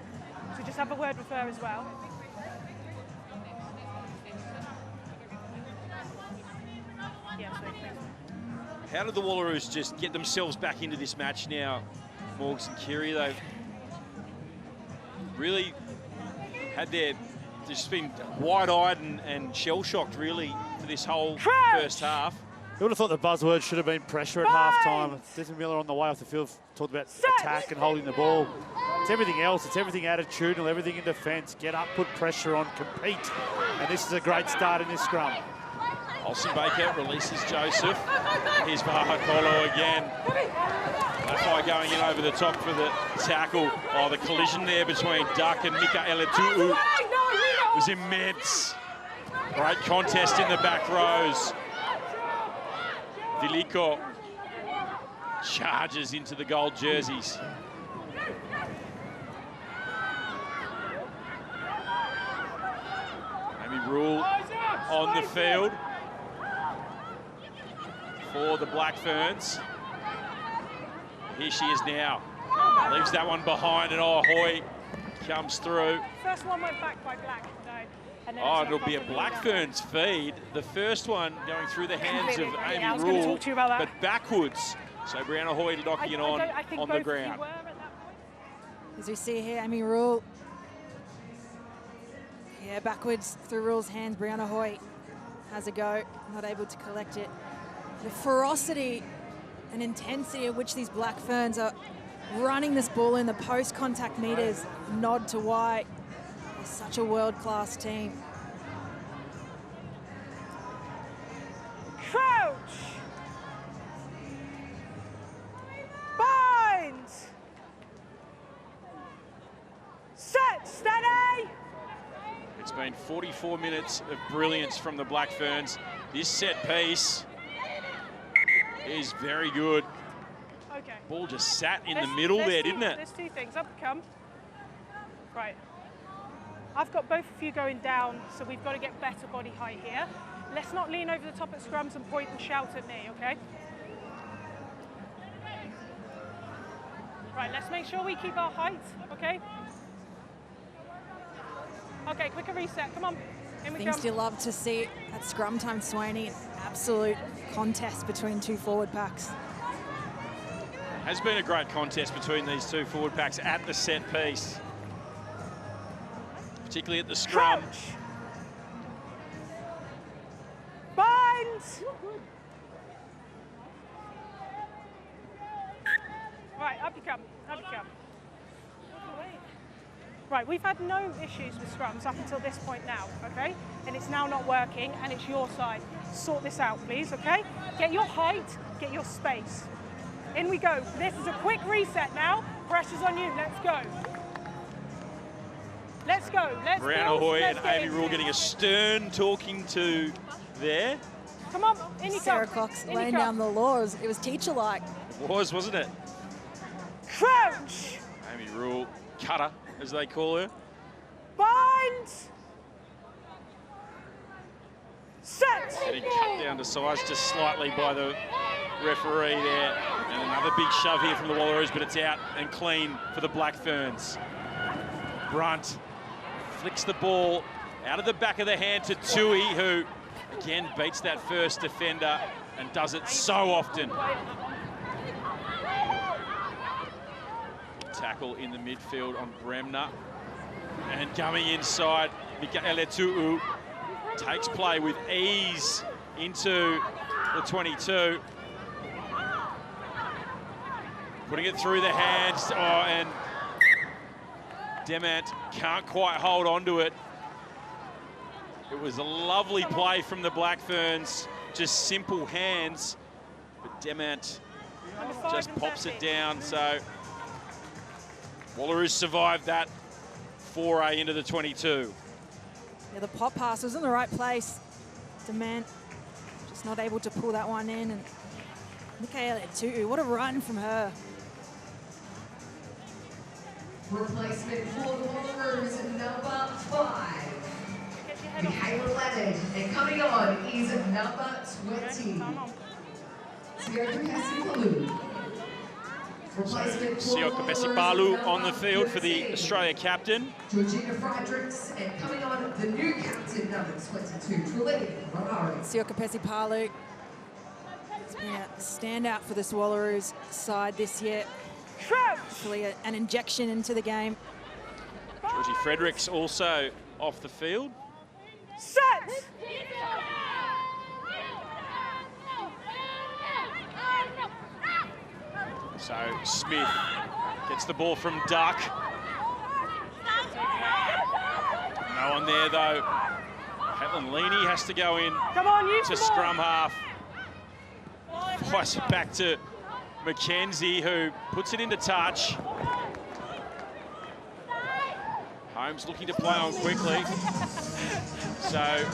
So just have a word with her as well. How did the Wallaroos just get themselves back into this match now, Morgs and Kiri? They've really had their, just been wide-eyed and shell-shocked, really, for this whole first half. Who would have thought the buzzword should have been pressure at half-time? Desmond Miller on the way off the field talked about attack and holding the ball. It's everything else. It's everything attitudinal, everything in defence. Get up, put pressure on, compete. And this is a great start in this scrum. Olsen Baker releases Joseph. Here's Vaha'akolo again. Lafai going in over the top for the tackle. Oh, the collision there between Duck and Mika Eletu'u was immense. Great contest in the back rows. Viliko charges into the gold jerseys. Amy Rule on the field for the Black Ferns. Here she is now. Leaves that one behind, and Hoy comes through. First one went back by Black. Oh, it'll be a Black Ferns feed. The first one going through the hands of Amy Rule, but backwards. So Brianna Hoy locking it on the ground. As we see here, Amy Rule. Yeah, backwards through Rule's hands. Brianna Hoy has a go, not able to collect it. The ferocity and intensity at which these Black Ferns are running this ball in the post-contact meters nod to why they're such a world-class team. Crouch! Bind! Set! Steady! It's been 44 minutes of brilliance from the Black Ferns. This set piece is very good. Okay. Ball just sat in the middle there, didn't it? There's two things. Up we come. Right. I've got both of you going down, so we've got to get better body height here. Let's not lean over the top at scrums and point and shout at me, okay? Right, let's make sure we keep our height, okay? Okay, quicker reset, come on. In we Things you love to see at scrum time, Swaney. Absolute contest between two forward packs. Has been a great contest between these two forward packs at the set piece. Particularly at the scrum. Crouch. Bind! Right, up you come, up you come. Right, we've had no issues with scrums up until this point now, okay? And it's now not working, and it's your side. Sort this out, please, okay? Get your height, get your space. In we go. This is a quick reset now. Pressure's on you, let's go. Let's go, let's go. Brianna Hoy and Amy Rule getting a stern talking to there. Come on, in you Sarah come. Cox In laying you down come. the laws. It was teacher-like. It was, wasn't it? Crouch! Amy Rule, cutter, as they call her. Bind! Set! Getting cut down to size just slightly by the referee there. And another big shove here from the Wallaroos, but it's out and clean for the Black Ferns. Brunt flicks the ball out of the back of the hand to Tui, who again beats that first defender and does it so often. Tackle in the midfield on Bremner. And coming inside, Mika Eletu'u takes play with ease into the 22. Putting it through the hands, and Demant can't quite hold on to it. It was a lovely play from the Black Ferns, just simple hands, but Demant just pops it down. So Wallaroos survived that foray into the 22. Yeah, the pop pass was in the right place. Demand just not able to pull that one in. And Michaela too, what a run from her. Replacement for the Wallaroos, number 5. Michaela Leonard, and coming on is number 20. Sioka Pesipalu on the field for the Australia captain. Georgina Friedrichs, and coming on the new captain, number 22, Walaroos. Sioka Pesipalu. It's been a standout for the Wallaroos side this year. Hopefully an injection into the game. Georgie Fredericks also off the field. Set! So Smith gets the ball from Duck. No one there, though. Katelyn Leaney has to go in to scrum half. Twice it back to Mackenzie, who puts it into touch. Holmes looking to play on quickly. So,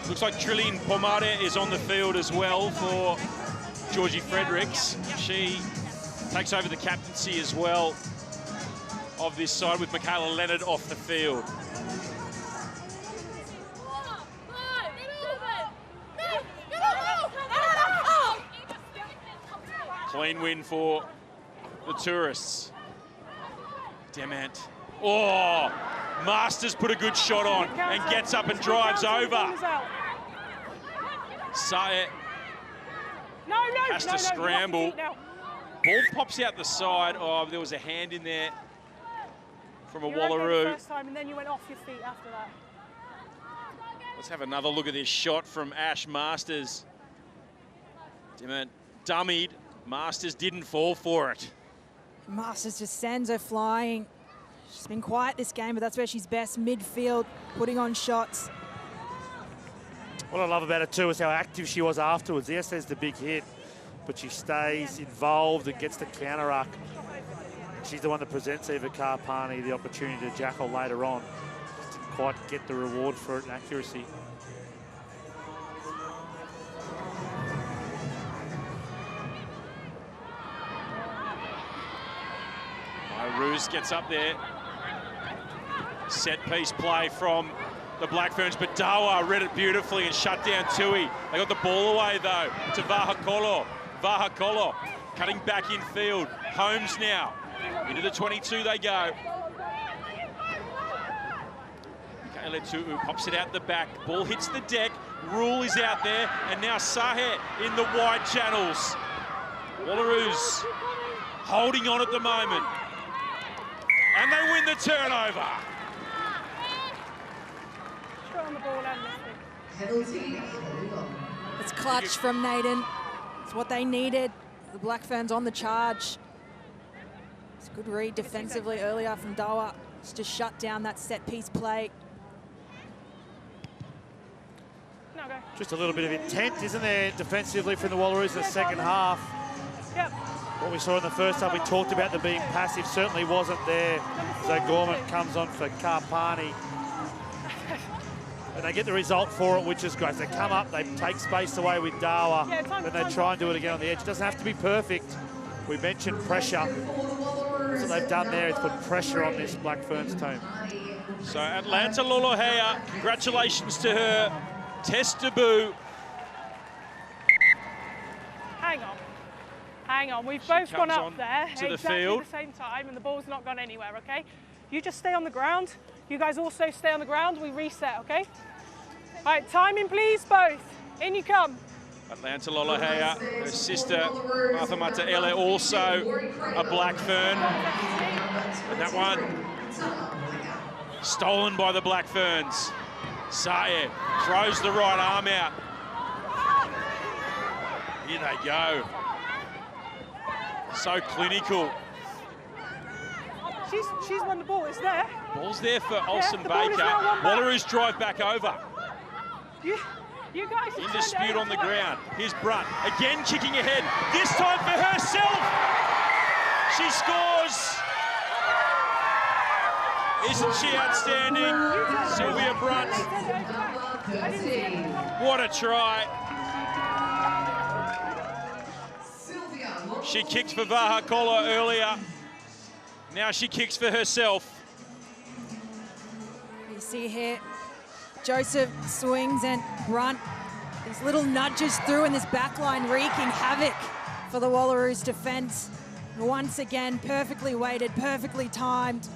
looks like Trillian Pomare is on the field as well for Georgie Fredericks. She takes over the captaincy as well of this side, with Michaela Leonard off the field. Clean win for the tourists. Demant. Oh, Masters put a good shot on and gets up and drives over. Sae has to scramble. Ball pops out the side. Oh, there was a hand in there from a Wallaroo. First time, and then you went off your feet after that. Let's have another look at this shot from Ash Masters. Demant dummied. Masters didn't fall for it. Masters just sends her flying. She's been quiet this game, but that's where she's best, midfield, putting on shots. What I love about it too is how active she was afterwards. Yes, there's the big hit, but she stays involved and gets the counter arc. She's the one that presents Eva Karpani the opportunity to jackal later on. Just didn't quite get the reward for it in accuracy. Roos gets up there. Set piece play from the Black Ferns, but Dawa read it beautifully and shut down Tui. They got the ball away though to Vaha'akolo. Vaha'akolo cutting back in field. Holmes now. Into the 22 they go. Kayla Tu'u pops it out the back. Ball hits the deck. Rule is out there, and now Sahe in the wide channels. Wallaroos holding on at the moment. And they win the turnover. On the ball and it's clutch from Naden. It's what they needed. The Black Ferns on the charge. It's a good read defensively earlier from Dawa. It's just shut down that set piece play. No, go. Just a little bit of intent, isn't there, defensively from the Wallaroos in the second half. Yep. What we saw in the first half, we talked about them being passive, certainly wasn't there. So Gorman comes on for Karpani. And they get the result for it, which is great. They come up, they take space away with Dawa, then they try and do it again on the edge. It doesn't have to be perfect. We mentioned pressure. That's what they've done there, is put pressure on this Black Ferns team. So Atlanta Lolohea, congratulations to her test debut. Hang on, we've both gone up there to the exactly field. the same time, and the ball's not gone anywhere, okay? You just stay on the ground. You guys also stay on the ground. We reset, okay? All right, timing, please, both. In you come. Atlanta Lolohea, her sister Martha Mataele, also a Black Fern. And that one stolen by the Black Ferns. Sae throws the right arm out. Here they go. So clinical. She's won the ball. It's there. Ball's there for Olsen Baker. Wallaroos drive back over. You guys in dispute on the ground. Here's Brunt again kicking ahead. This time for herself. She scores. Isn't she outstanding? Sylvia Brunt. What a try. She kicked for Vaha'akolo earlier. Now she kicks for herself. You see here, Joseph swings and Brunt. These little nudges through in this back line wreaking havoc for the Wallaroos defense. Once again, perfectly weighted, perfectly timed.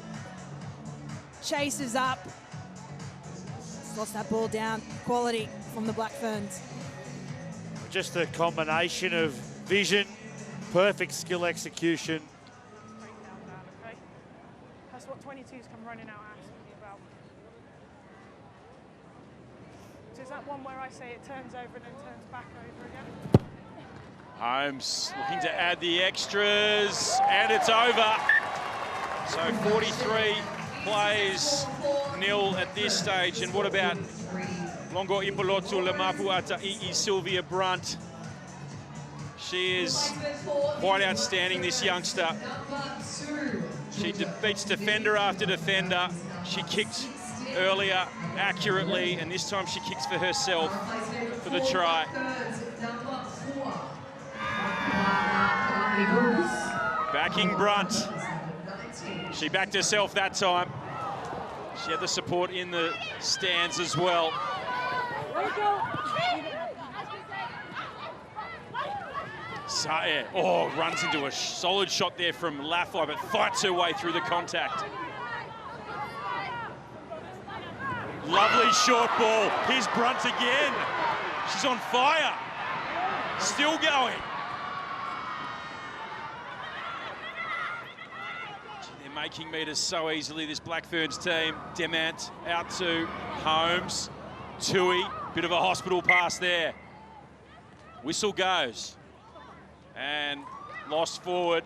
Chases up. Slots that ball down. Quality from the Black Ferns. Just a combination of vision, perfect skill execution. That's what 22s come running out asking me about. So is that one where I say it turns over and then turns back over again? Holmes looking to add the extras, and it's over. So 43 plays nil at this stage. And what about Longo Ipolotu Lemapu Ata Ii Sylvia Brunt? She is quite outstanding, this youngster. She beats defender after defender. She kicked earlier accurately, and this time she kicks for herself for the try. Backing Brunt. She backed herself that time. She had the support in the stands as well. Sae, runs into a solid shot there from Laffey, but fights her way through the contact. Lovely short ball. Here's Brunt again. She's on fire. Still going. They're making meters so easily, this Black Ferns team. Demant out to Holmes. Tui, bit of a hospital pass there. Whistle goes. And lost forward.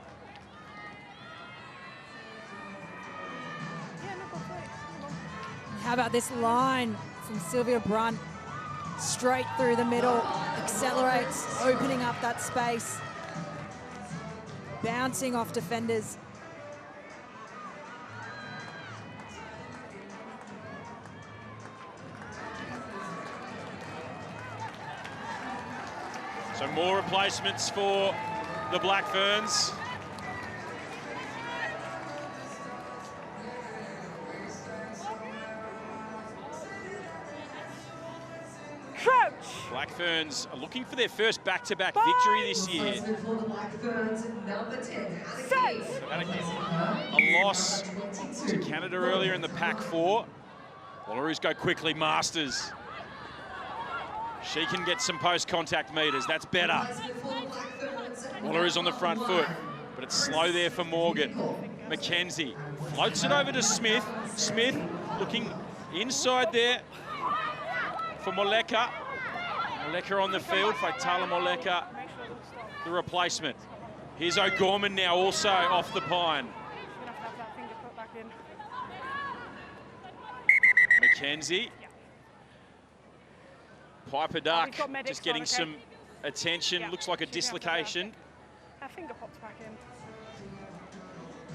How about this line from Sylvia Brunt? Straight through the middle, accelerates, opening up that space. Bouncing off defenders. So more replacements for the Black Ferns. Crouch. Black Ferns are looking for their first back-to-back victory this year. A loss to Canada earlier in the Pac 4. Wallaroos go quickly, Masters. She can get some post-contact meters, that's better. Wallaroos on the front foot, but it's slow there for Morgan. Mackenzie floats it over to Smith. Smith looking inside there for Moleka. Moleka on the field, Faitala Moleka, the replacement. Here's O'Gorman now also off the pine. Mackenzie. Piper Duck just getting some attention. Looks like a dislocation. Her finger pops back in.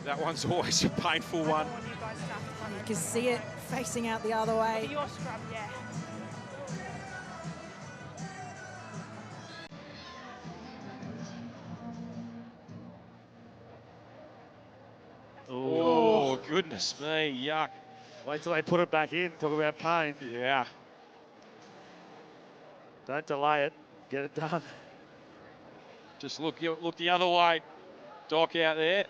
That one's always a painful one. You can see it facing out the other way. Your scrub, yeah. Oh, goodness me, yuck. Wait till they put it back in, talk about pain. Yeah. Don't delay it, get it done. Just look the other way. Doc out there.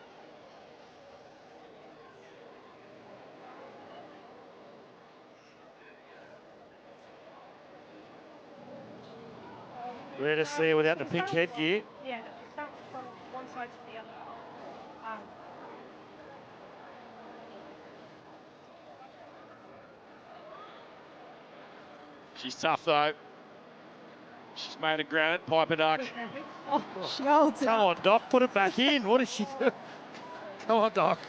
Rare to see her without the pink headgear. Yeah, that's from one side to the other. She's tough though. She's made of granite, Piper Duck. Oh, she holds it. Come on, Doc, put it back in. What is she doing? Come on, Doc.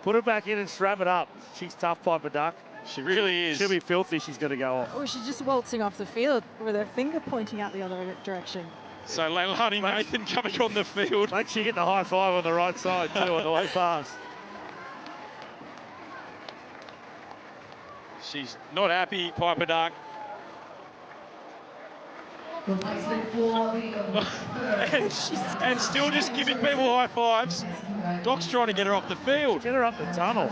Put it back in and strap it up. She's tough, Piper Duck. She really is. She'll be filthy, she's going to go off. Or she's just waltzing off the field with her finger pointing out the other direction. So Leilani Nathan coming on the field. Make sure you get the high five on the right side too on the way past. She's not happy, Piper Duck. and still just giving people high fives. Doc's trying to get her off the field. Get her up the tunnel.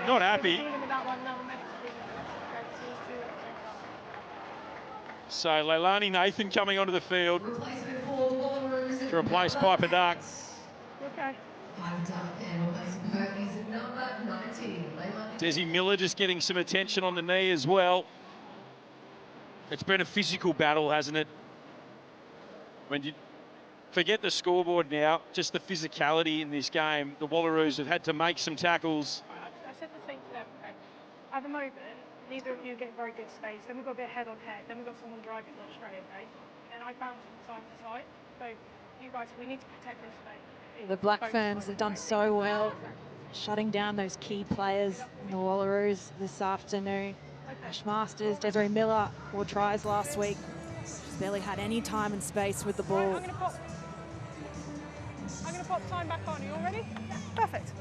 Not happy. So Leilani Nathan coming onto the field to replace Piper Duck. Okay. Desi Miller just getting some attention on the knee as well. It's been a physical battle, hasn't it? When you forget the scoreboard now, just the physicality in this game. The Wallaroos have had to make some tackles. I said the same to them. Okay. At the moment, neither of you get very good space. Then we've got a bit of head on head. Then we've got someone driving not straight, okay? And I bounce from side to side. So you guys, we need to protect this space. The Black Ferns have done so well shutting down those key players in the Wallaroos this afternoon. Ash Masters, Desiree Miller, 4 tries last week. She's barely had any time and space with the ball. Right, I'm going to pop time back on. Are you all ready? Yeah. Perfect.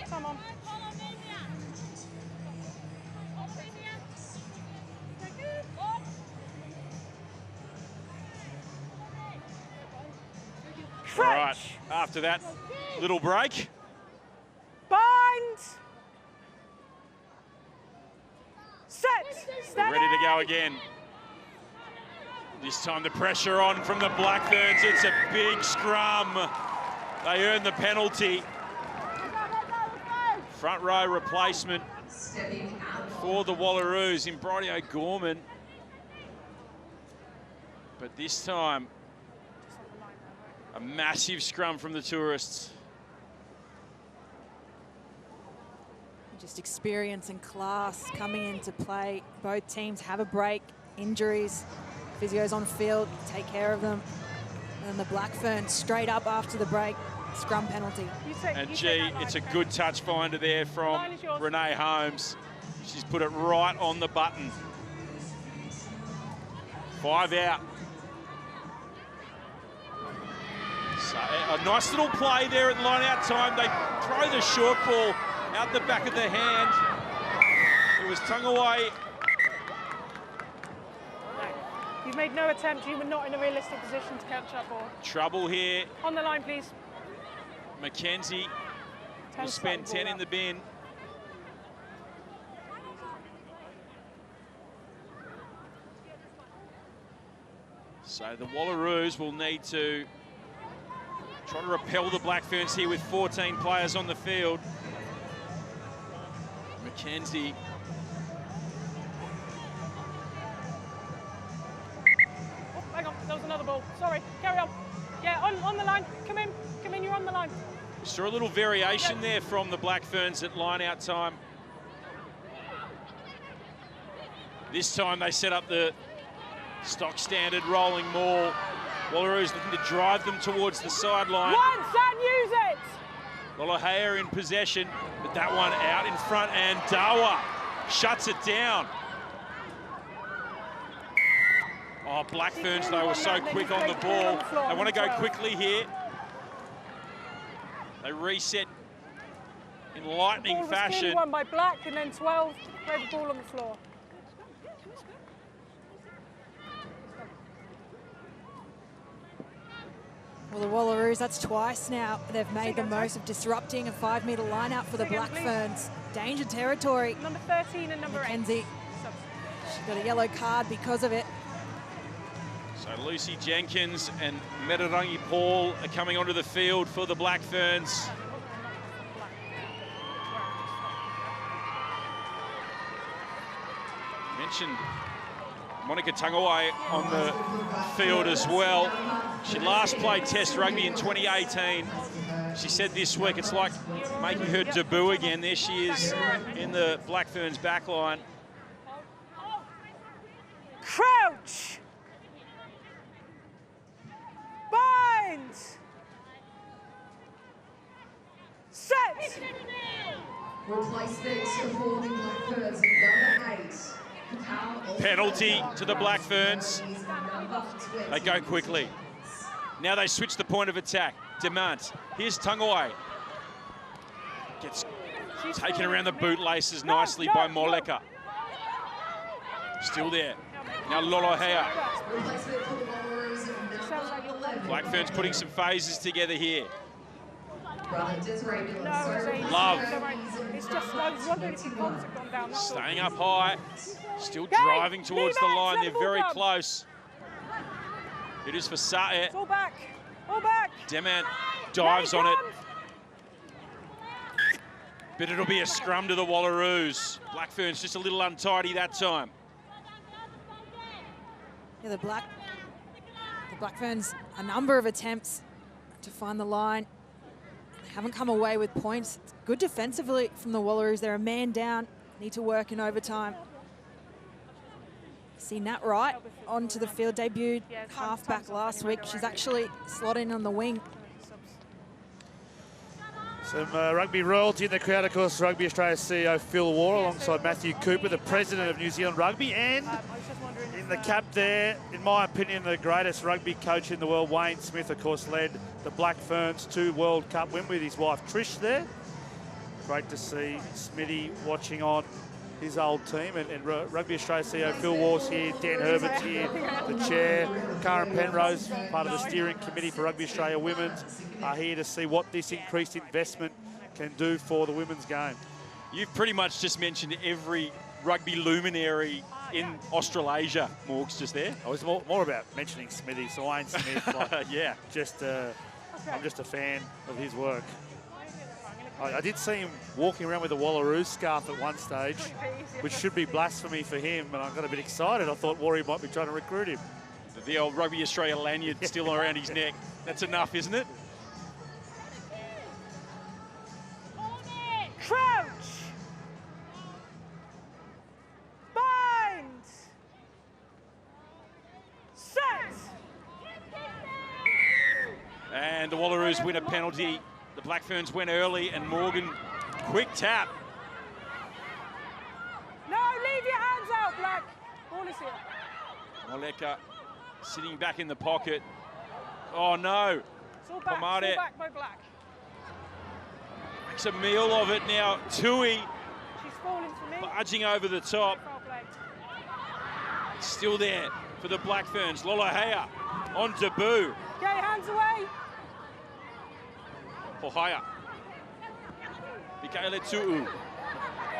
Come on. All right, after that little break. Bind. Set. We're ready to go again. This time the pressure on from the Black Ferns. It's a big scrum. They earn the penalty. Front row replacement for the Wallaroos in Bridie O'Gorman. But this time, a massive scrum from the tourists. Just experience and class coming into play. Both teams have a break, injuries, physios on field, take care of them. And then the Black Ferns straight up after the break, scrum penalty. And gee, it's a good touch finder there from Renee Holmes. She's put it right on the button. 5 out. So a nice little play there at line out time. They throw the short ball out the back of the hand. It was tongue away. You've made no attempt. You were not in a realistic position to catch up. Or Trouble here. on the line, please. Mackenzie will spend 10 in the bin. So the Wallaroos will need to try to repel the Black Ferns here with 14 players on the field. Mackenzie. Oh, hang on, there was another ball. Sorry, carry on. Yeah, on the line. Come in, you're on the line. We saw a little variation there from the Black Ferns at line-out time. This time they set up the stock standard rolling maul. Wallaroos looking to drive them towards the sideline. Once and use it! Lolohea in possession, but that one out in front, and Dawa shuts it down. Oh, Black Ferns, though, were so quick on the ball. They want to go quickly here. They reset in lightning fashion. Won by Black, and then 12 played the ball on the floor. Well, the Wallaroos, that's twice now. They've made the most of disrupting a 5-metre line-out for the Black Ferns. Danger territory. Number 13 and number Mackenzie. 8. She's got a yellow card because of it. So Lucy Jenkins and Metarangi Paul are coming onto the field for the Black Ferns. Mentioned Monica Tangawai on the field as well. She last played Test rugby in 2018. She said this week it's like making her debut again. There she is in the Black Ferns backline. Crouch! Bind! Set! Replacement for the Black Ferns, number 8. Penalty to the Black Ferns. They go quickly. Now they switch the point of attack. Demant. Here's Tangawai. Gets taken around the bootlaces nicely by Moleka. Still there. Now Lolohea. Black Ferns putting some phases together here. Love. It's just, I was wondering if bombs had gone down. Staying up high. Still driving towards the line. They're very close. It is for Saet. All back. All back. Demant dives on it. But it'll be a scrum to the Wallaroos. Black Ferns just a little untidy that time. Yeah, the Black Ferns, a number of attempts to find the line. They haven't come away with points. It's good defensively from the Wallaroos. They're a man down, need to work in overtime. See Nat Wright onto the field, debuted halfback last week. She's actually slotted in on the wing. Some rugby royalty in the crowd, of course, Rugby Australia CEO Phil Waugh, alongside Matthew Cooper, the president of New Zealand Rugby, and in the cap there, in my opinion, the greatest rugby coach in the world, Wayne Smith, of course, led the Black Ferns to World Cup win with his wife Trish there. Great to see Smitty watching on his old team, and Rugby Australia CEO Phil Waugh's here, Dan Herbert's here, the chair, Karen Penrose, part of the steering committee for Rugby Australia Women's, are here to see what this increased investment can do for the women's game. You've pretty much just mentioned every rugby luminary in Australasia, Morgs, just there. I was more about mentioning Smitty, so Wayne Smith. Like, yeah. I'm just a fan of his work. I did see him walking around with a Wallaroos scarf at one stage, which should be blasphemy for him, and I got a bit excited. I thought Warrior might be trying to recruit him. The old Rugby Australia lanyard still around his neck. That's enough, isn't it? Crouch! Bind! Set! And the Wallaroos win a penalty. The Black Ferns went early, and Morgan, quick tap. No, leave your hands out, Black. Ball is here. Moleka sitting back in the pocket. Oh no. It's all back, it's all back by Black. Makes a meal of it now. Tui She's falling for me. barging over the top. Still there for the Black Ferns. Lolohea on debut. Get your hands away. Ohaya. Mikaela Tu'u.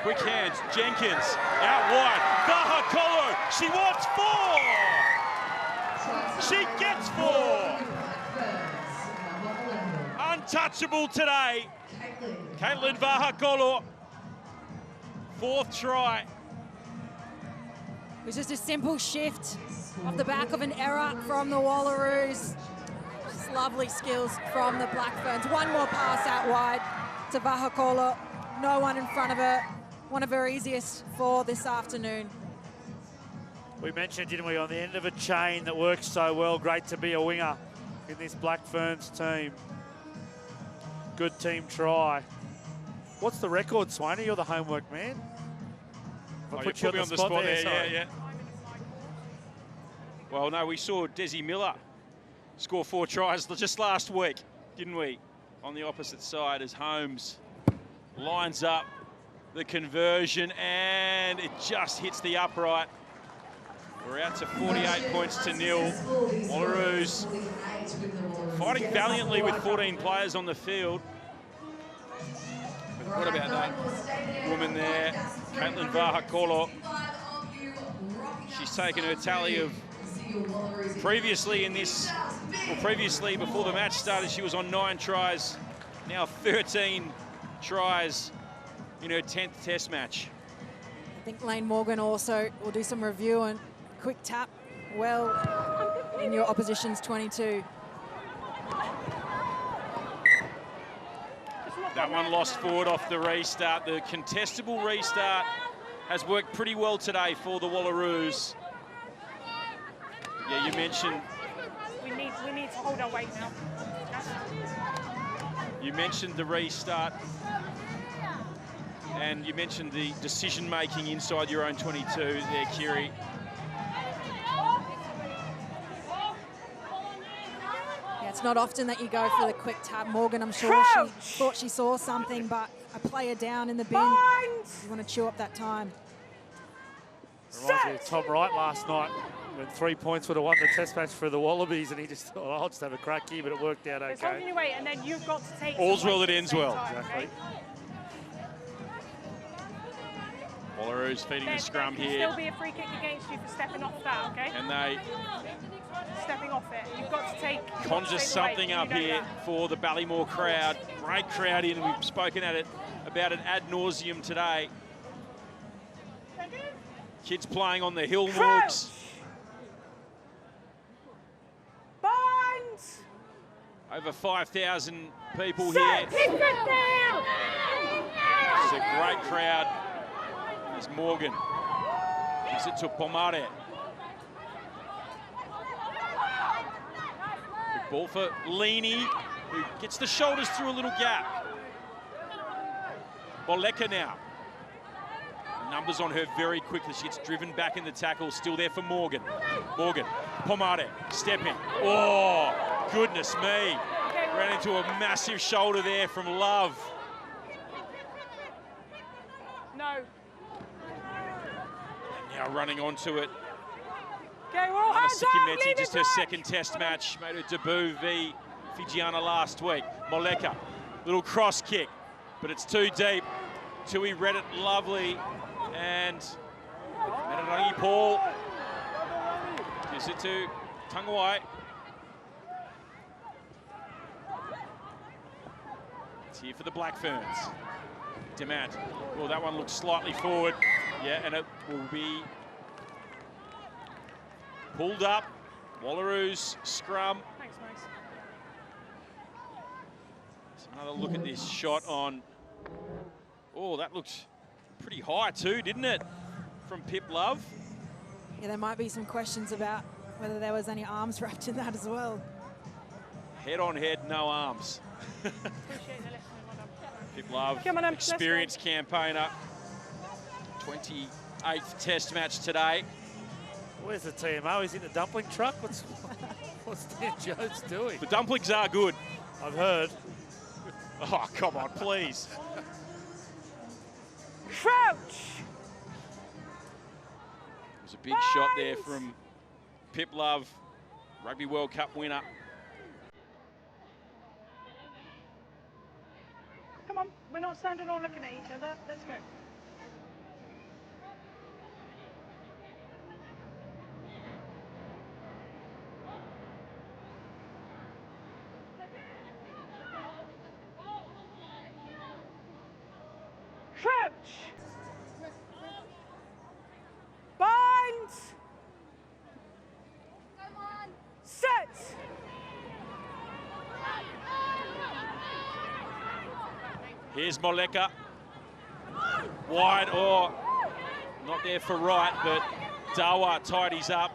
Quick hands. Jenkins out wide. Vaha'akolo. She wants 4. She gets 4. Untouchable today. Katelyn Vaha'akolo. 4th try. It was just a simple shift off the back of an error from the Wallaroos. Just lovely skills from the Black Ferns. One more pass out wide to Vaha'akolo. No one in front of her. One of her easiest for this afternoon. We mentioned, didn't we, on the end of a chain that works so well. Great to be a winger in this Black Ferns team. Good team try. What's the record, Swaney? You're the homework man. Oh, you put me on the spot there, yeah. Well, no, we saw Desi Miller score 4 tries just last week, didn't we? On the opposite side as Holmes lines up the conversion, and it just hits the upright. We're out to 48 points to 0. Walaroos fighting valiantly with 14 players on the field. What about that woman there, Katelyn Vaha'akolo? She's taken her tally of previously before the match started, she was on 9 tries. Now 13 tries in her 10th test match. I think Lane Morgan also will do some review and quick tap well in your opposition's 22. That one lost forward off the restart. The contestable restart has worked pretty well today for the Wallaroos. Yeah, you mentioned... We need to hold our weight now. You mentioned the restart. And you mentioned the decision-making inside your own 22 there, Kiri. It's not often that you go for the quick tap. Morgan, I'm sure she thought she saw something, but a player down in the bin. You want to chew up that time. Reminds me of Tom Wright last night, when 3 points would have won the test match for the Wallabies, and he just thought, oh, I'll just have a crack here, but it worked out okay. It's holding your weight, and then you've got to take... All's well that ends well. Exactly. Okay? Wallaroos feeding the scrum there can here. still be a free kick against you for stepping off that, okay? And they... Stepping off it. You've got to take... Conjure something up here for the Ballymore crowd. Great crowd in. We've spoken about it ad nauseum today. Kids playing on the hill, Morgs. Bind! Over 5,000 people here. It's a great crowd. There's Morgan. Gives it to Pomare. Big ball for Leaney, who gets the shoulders through a little gap. Moleka now. Numbers on her very quickly. She gets driven back in the tackle. Still there for Morgan. Morgan, Pomade, stepping. Oh, goodness me. Ran into a massive shoulder there from Love. No. And now running onto it. Okay, we're all hands up, leave just it her back. second test match. Made her debut v Fijiana last week. Moleka, little cross kick, but it's too deep. Tui read it lovely. And Manarangi Paul gives it to Tangawai. It's here for the Black Ferns. Demant. Well, that one looks slightly forward. Yeah, and it will be pulled up. Wallaroos scrum. Thanks, Mace. So another look at this shot on. Oh, that looks pretty high too, didn't it? From Pip Love. Yeah, there might be some questions about whether there was any arms wrapped in that as well. Head on head, no arms. Appreciate the listening, well done. Pip Love, Come on, Em, experienced campaigner. 28th test match today. Where's the TMO? He's in the dumpling truck? What's Dan Jones doing? The dumplings are good. I've heard. Oh, come on, please. Crouch! There's a big shot there from Pip Love, Rugby World Cup winner. Come on, we're not standing all looking at each other. Let's go. Crouch! Bind! Set! Here's Moleka. Wide, or not there for Wright, but Dawa tidies up.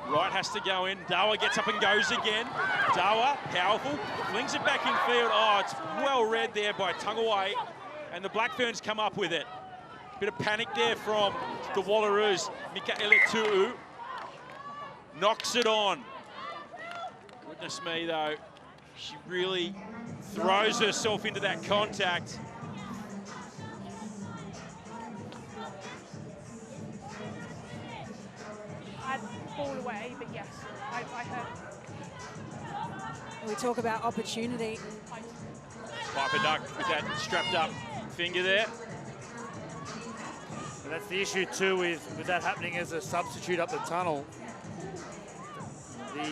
Wright has to go in. Dawa gets up and goes again. Dawa, powerful, flings it back in field. Oh, it's well read there by Tangawai. And the Black Ferns come up with it. Bit of panic there from the Wallaroos. Mikaele Tu'u knocks it on. Goodness me, though. She really throws herself into that contact. I'd fall away, but yes, I heard. We talk about opportunity. Piper Duck with that strapped up finger there. And that's the issue too with that happening as a substitute up the tunnel. The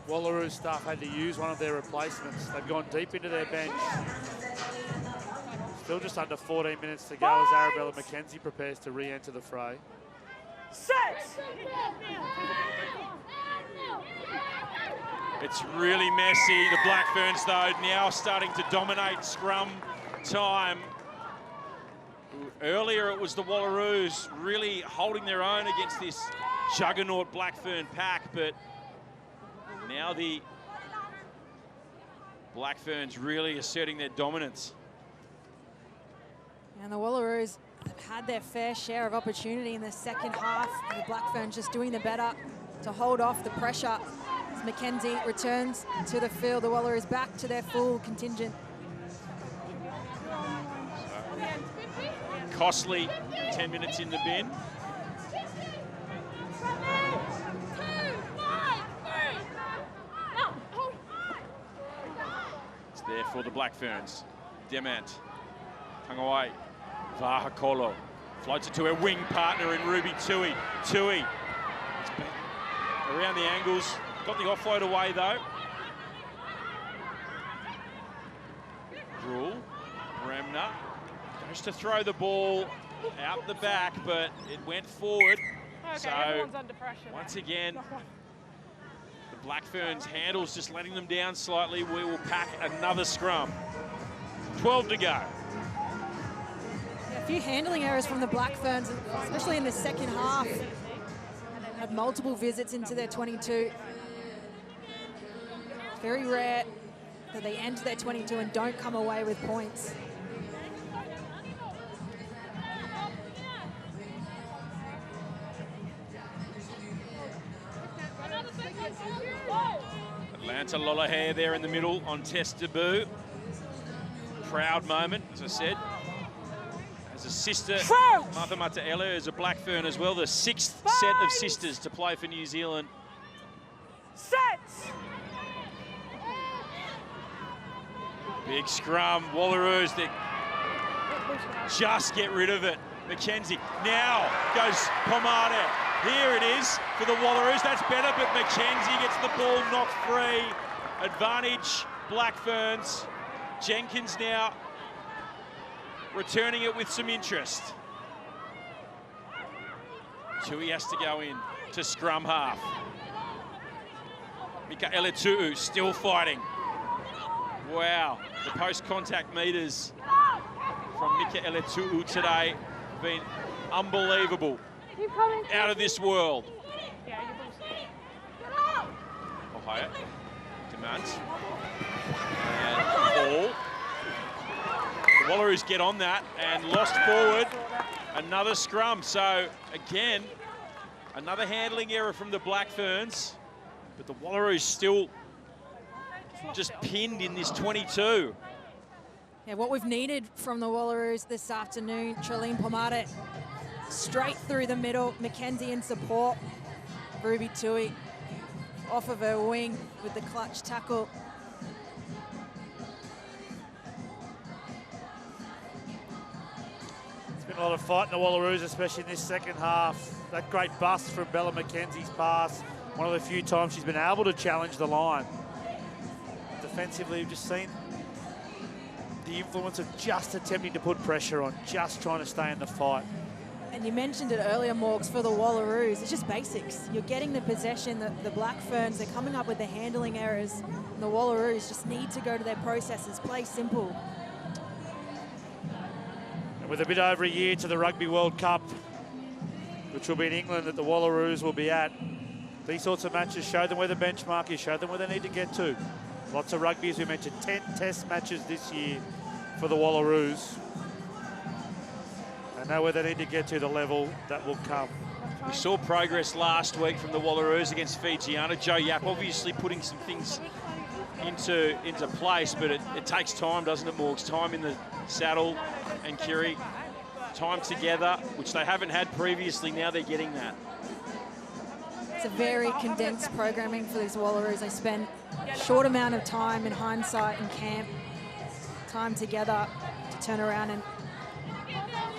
Wallaroos staff had to use one of their replacements. They've gone deep into their bench. Still just under 14 minutes to go as Arabella McKenzie prepares to re-enter the fray. Set! It's really messy. The Black Ferns, though, now starting to dominate scrum time. Earlier, it was the Wallaroos really holding their own against this juggernaut Black Fern pack, but now the Black Ferns really asserting their dominance. And the Wallaroos have had their fair share of opportunity in the second half. The Black Ferns just doing the better to hold off the pressure. As McKenzie returns to the field, the Wallaroos back to their full contingent. Costly, 10 minutes in the bin. It's there for the Black Ferns. Demant, Tangawai, Vaha'akolo floats it to her wing partner in Ruby Tui. Tui, it's around the angles, got the offload away though. Rule, Bremner. Goes to throw the ball out the back, but it went forward. Okay, so everyone's under pressure. once again, the Black Ferns handles just letting them down slightly. We will pack another scrum. 12 to go. Yeah, a few handling errors from the Black Ferns, especially in the second half. Had multiple visits into their 22. Very rare that they enter their 22 and don't come away with points. to Lolohea there in the middle on test debut. Proud moment, as I said. As a sister, Martha Mataela is a Black Fern as well, the 6th set of sisters to play for New Zealand. Set! Big scrum, Wallaroos, they just get rid of it. Mackenzie now goes Pomade. Here it is for the Wallaroos, that's better, but Mackenzie gets the ball knocked free. Advantage, Black Ferns. Jenkins now returning it with some interest. Tui has to go in to scrum half. Mikaela Tu'u still fighting. Wow, the post-contact meters from Mikaela Tu'u today have been unbelievable. Out of this world. Ohio demands. And ball. The Wallaroos get on that and lost forward. Another scrum. So again, another handling error from the Black Ferns. But the Wallaroos still just pinned in this 22. Yeah, what we've needed from the Wallaroos this afternoon, Trelene Pomade straight through the middle, Mackenzie in support, Ruby Tui off of her wing with the clutch tackle. It's been a lot of fight in the Wallaroos, especially in this second half. That great bust from Bella Mackenzie's pass, one of the few times she's been able to challenge the line. Defensively, we've just seen the influence of just attempting to put pressure on, just trying to stay in the fight. And you mentioned it earlier, Morgs, for the Wallaroos, it's just basics. You're getting the possession, the Black Ferns, they're coming up with the handling errors, and the Wallaroos just need to go to their processes, play simple. And with a bit over a year to the Rugby World Cup, which will be in England that the Wallaroos will be at, these sorts of matches show them where the benchmark is, show them where they need to get to. Lots of rugby, as we mentioned, 10 test matches this year for the Wallaroos. They know where they need to get to, the level that will come. We saw progress last week from the Wallaroos against Fijiana. Joe Yap obviously putting some things into place, but it takes time, doesn't it, Morgs? Time in the saddle and Kiri. Time together, which they haven't had previously. Now they're getting that. It's a very condensed programming for these Wallaroos. They spend a short amount of time in hindsight in camp, time together to turn around and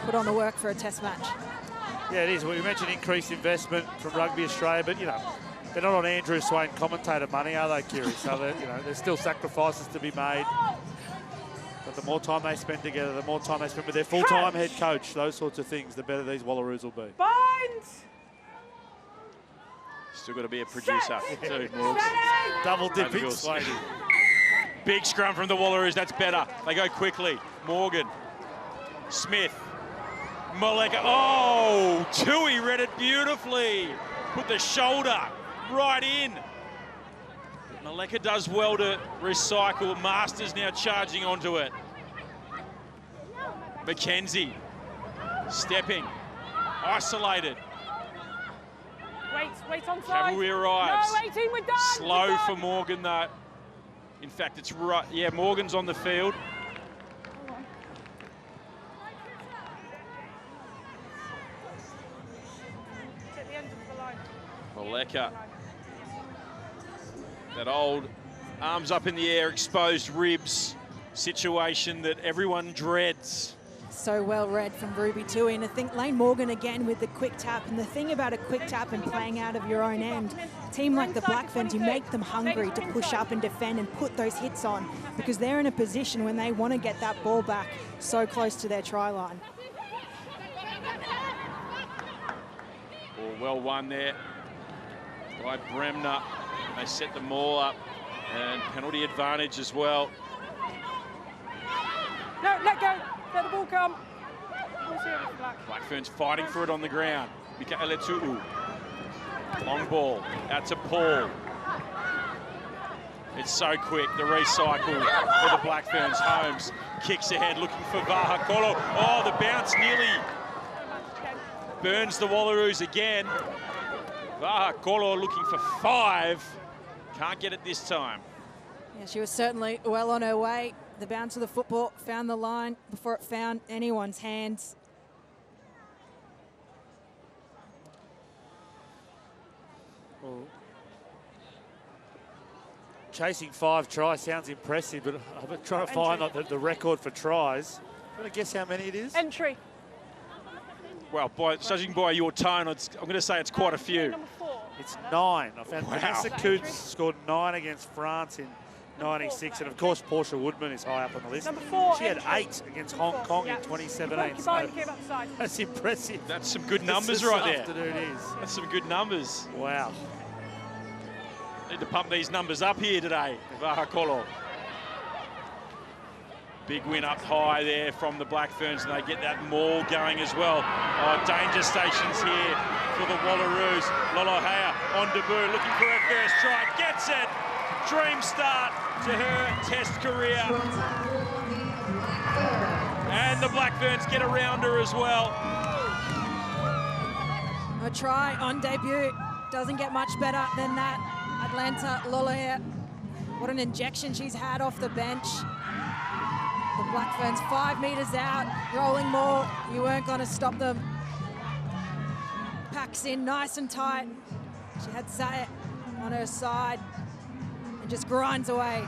put on the work for a test match. Yeah, it is. We mentioned increased investment from Rugby Australia, but, you know, they're not on Andrew Swain commentator money, are they, Kiri? So, there's still sacrifices to be made. But the more time they spend together, the more time they spend with their full-time head coach, those sorts of things, the better these Wallaroos will be. Binds! Still got to be a producer, too, Morgs. Double dipping, Swain. Big scrum from the Wallaroos, that's better. They go quickly. Morgan, Smith, Maleka. Oh, Tui read it beautifully. Put the shoulder right in. Maleka does well to recycle. Masters now charging onto it. Mackenzie stepping, isolated. Wait on side. Cavalry arrives. No, 18, we're done. Slow for Morgan, though. In fact, it's right. Yeah, Morgan's on the field. It's at the end of the line. Maleka. That old arms up in the air, exposed ribs situation that everyone dreads. So well read from Ruby Tui, and I think Lane Morgan again with the quick tap. And the thing about a quick tap and playing out of your own end, a team like the Black Ferns, you make them hungry to push up and defend and put those hits on, because they're in a position when they want to get that ball back so close to their try line. Ball well won there by Bremner. They set them all up, and penalty advantage as well. No, let go. Let the ball come. Black Ferns fighting for it on the ground. Mikaela Tu'u. Long ball out to Paul. It's so quick, the recycle for the Black Ferns. Holmes kicks ahead, looking for Vaha'akolo. Oh, the bounce nearly burns the Wallaroos again. Vaha'akolo looking for 5. Can't get it this time. Yeah, she was certainly well on her way. The bounce of the football found the line before it found anyone's hands. Well, chasing 5 tries sounds impressive, but I'm trying to find the record for tries. You want to guess how many it is? Entry. Well, judging by your tone, I'm going to say it's quite a few. Number 4. It's 9. I found Wow. Vanessa Coots scored 9 against France in 96, and of course Portia Woodman is high up on the list. Number 4. She had entry. 8 against Hong Kong in 2017. So that's impressive. That's some good numbers This right there. afternoon is. That's some good numbers. Wow. Need to pump these numbers up here today, Vaha'akolo. Big win up high there from the Black Ferns, and they get that maul going as well. Oh, danger stations here for the Wallaroos. Lolohea on debut, looking for her first try. Gets it! Dream start to her Test career. And the Black Ferns get around her as well. A try on debut. Doesn't get much better than that. Atlanta Lolohea. What an injection she's had off the bench. The Black Ferns 5 metres out, rolling maul. You weren't going to stop them. Packs in nice and tight. She had Sayet on her side and just grinds away.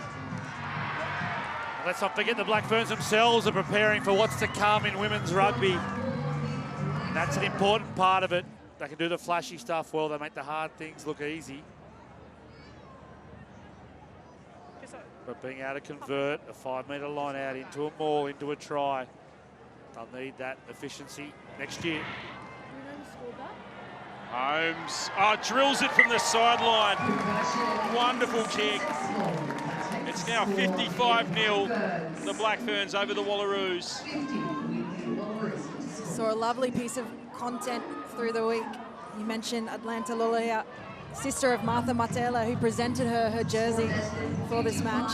Let's not forget the Black Ferns themselves are preparing for what's to come in women's rugby. And that's an important part of it. They can do the flashy stuff well. They make the hard things look easy. But being able to convert a 5-metre line out into a maul, into a try, they'll need that efficiency next year. Holmes drills it from the sideline. Wonderful kick. It's now 55-0. The Black Ferns over the Wallaroos. Saw a lovely piece of content through the week. You mentioned Atlanta Lolohea, sister of Martha Matela, who presented her jersey for this match.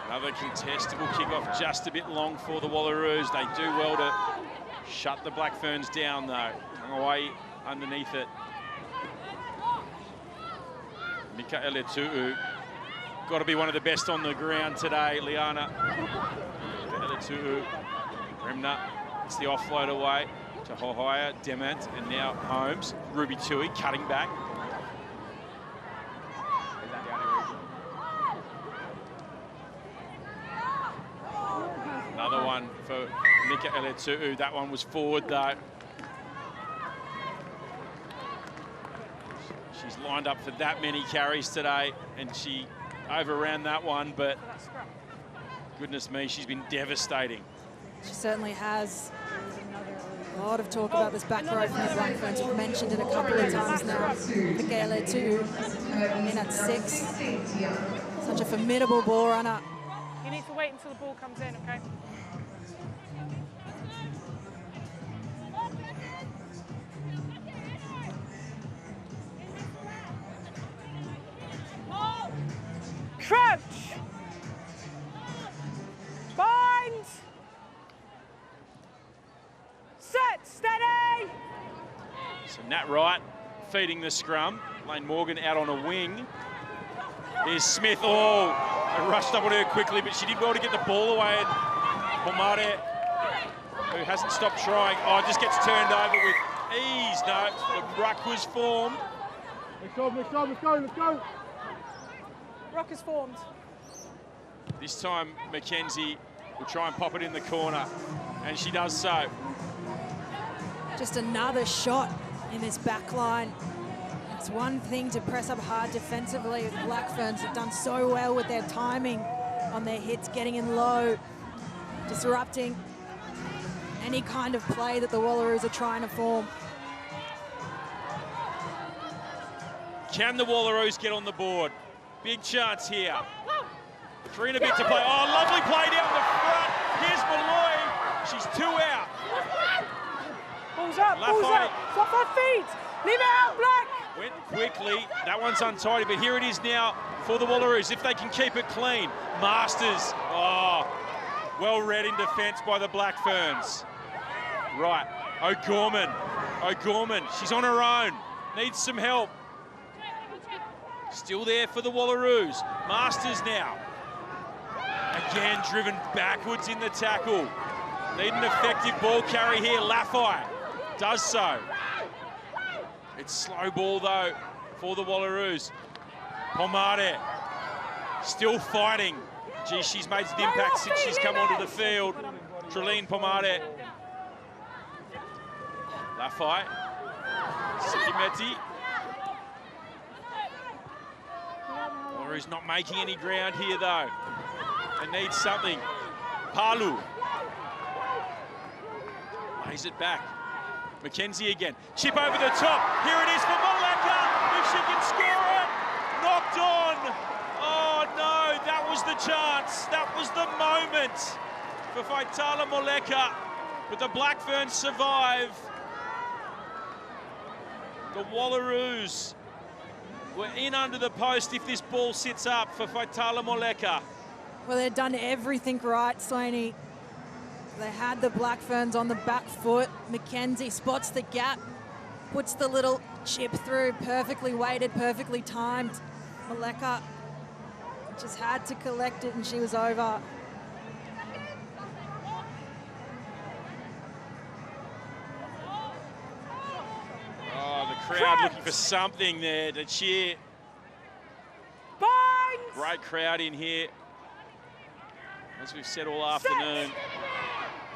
Another contestable kickoff, just a bit long for the Wallaroos. They do well to shut the Black Ferns down, though. Hung away underneath it. Mika Eletu'u, got to be one of the best on the ground today, Liana. Eletu'u, Remna, it's the offload away to Hohaya, Dement, and now Holmes. Ruby Tui cutting back. Another one for Mika Eletu'u. That one was forward, though. She's lined up for that many carries today, and she overran that one, but goodness me, she's been devastating. She certainly has. A lot of talk about this back row from the Black Ferns. We've mentioned it a couple of times now. Michaela too, in at 6. Such a formidable ball runner. You need to wait until the ball comes in, okay? Crouch! Bind! Set, steady! So Nat Wright feeding the scrum. Lane Morgan out on a wing. Here's Smith. Oh, they rushed up on her quickly, but she did well to get the ball away. And Pomare, who hasn't stopped trying, just gets turned over with ease. No, the ruck was formed. Let's go. Ruck is formed. This time, Mackenzie will try and pop it in the corner, and she does so. Just another shot in this back line. It's one thing to press up hard defensively. The Black Ferns have done so well with their timing on their hits, getting in low, disrupting any kind of play that the Wallaroos are trying to form. Can the Wallaroos get on the board? Big chance here. 3 and a bit to play. Oh, lovely play down the front. Here's Malloy. She's 2 out. Balls up, balls up. Stop her feet. Leave it out, Black. Went quickly. That one's untidy, but here it is now for the Wallaroos. If they can keep it clean. Masters. Oh, well read in defence by the Black Ferns. Right. O'Gorman. She's on her own. needs some help. Still there for the Wallaroos. Masters now. Again, driven backwards in the tackle. Need an effective ball carry here. Laffey does so. It's slow ball, though, for the Wallaroos. Pomade still fighting. Gee, she's made an impact since she's come onto the field. Trelene Pomade. Laffey. Sikimeti. Wallaroos not making any ground here, though. They need something. Palu. Lays it back. Mackenzie again. Chip over the top. Here it is for Moleka. If she can score it. Knocked on. Oh, no. That was the chance. That was the moment for Faitala Moleka. But the Black Ferns survive. The Wallaroos were in under the post if this ball sits up for Faitala Moleka. Well, they'd done everything right, Slaney. They had the Black Ferns on the back foot. Mackenzie spots the gap, puts the little chip through, perfectly weighted, perfectly timed. Moleka just had to collect it and she was over. Oh, the crowd looking for something there to cheer. Great crowd in here. As we've said all afternoon.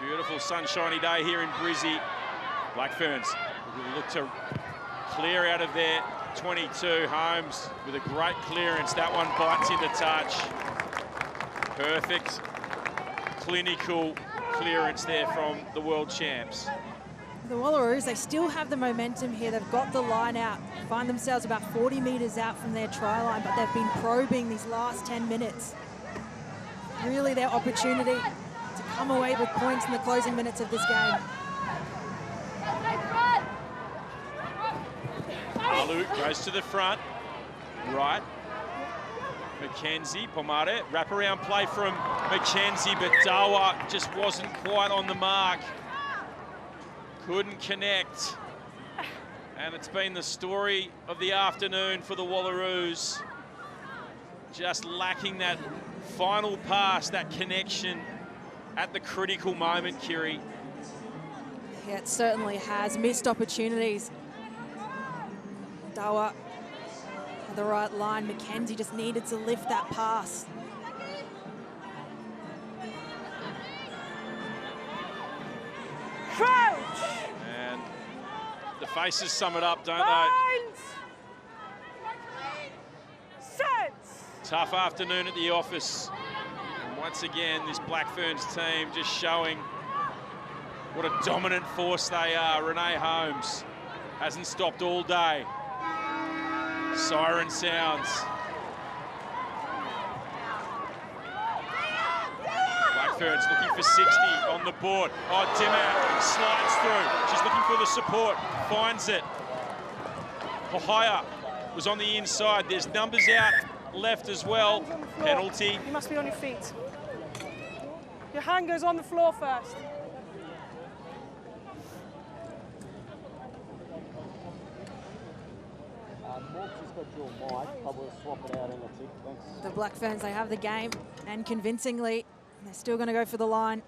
Beautiful sunshiny day here in Brizzy. Black Ferns will look to clear out of their 22. Holmes with a great clearance. That one bites into touch. Perfect clinical clearance there from the world champs. The Wallaroos, they still have the momentum here. They've got the line out, find themselves about 40 metres out from their try line, but they've been probing these last 10 minutes. Really their opportunity to come away with points in the closing minutes of this game. Alu goes to the front, right. Mackenzie, Pomade, wraparound play from Mackenzie, but Dawa just wasn't quite on the mark. Couldn't connect. And it's been the story of the afternoon for the Wallaroos. Just lacking that final pass, that connection at the critical moment, Kiri. Yeah, it certainly has. Missed opportunities. Dawa had the right line. Mackenzie just needed to lift that pass. Crouch! And the faces sum it up, don't they? Tough afternoon at the office. And once again, this Black Ferns team just showing what a dominant force they are. Renee Holmes hasn't stopped all day. Siren sounds. Black Ferns looking for 60 on the board. Oh, Dimmer slides through. She's looking for the support, finds it. Ohaya was on the inside. There's numbers out left as well. Penalty. You must be on your feet. Your hand goes on the floor first. The Black Ferns, they have the game, and convincingly, they're still going to go for the line.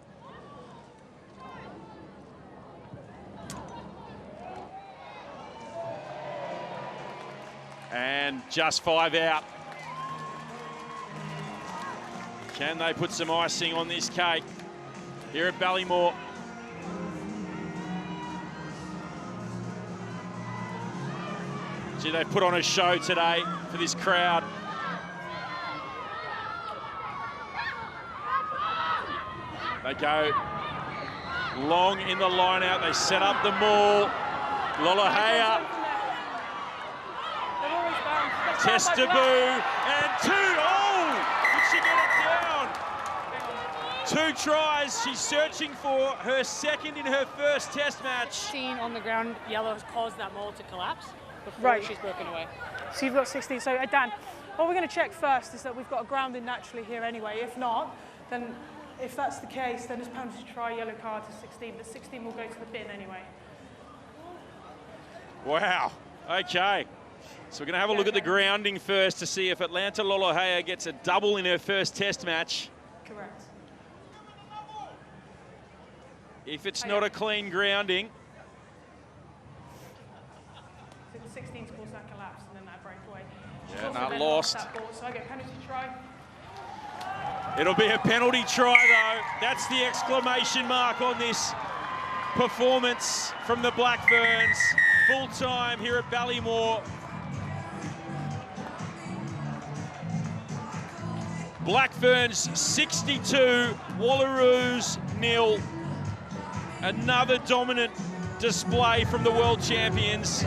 And just 5 out. Can they put some icing on this cake here at Ballymore? Gee, they put on a show today for this crowd. They go long in the line out. They set up the maul. Lolohea. Testaboo and 2. Oh! Did she get it down? 2 tries. She's searching for her second in her first test match. Seen on the ground, yellow has caused that maul to collapse before she's broken away. So you've got 16. So Dan, what we're going to check first is that we've got a grounding naturally here anyway. If not, then if that's the case, then it's penalty try, yellow card to 16. But 16 will go to the bin anyway. Wow. Okay. So we're going to have a look at the grounding first to see if Atlanta Lolohea gets a double in her first test match. Correct. If it's not a clean grounding. So the 16 scores that collapse and then that breakaway. Yeah, not lost. So I get penalty try. It'll be a penalty try though. That's the exclamation mark on this performance from the Black Ferns. Full time here at Ballymore. Black Ferns 62, Wallaroos 0. Another dominant display from the world champions.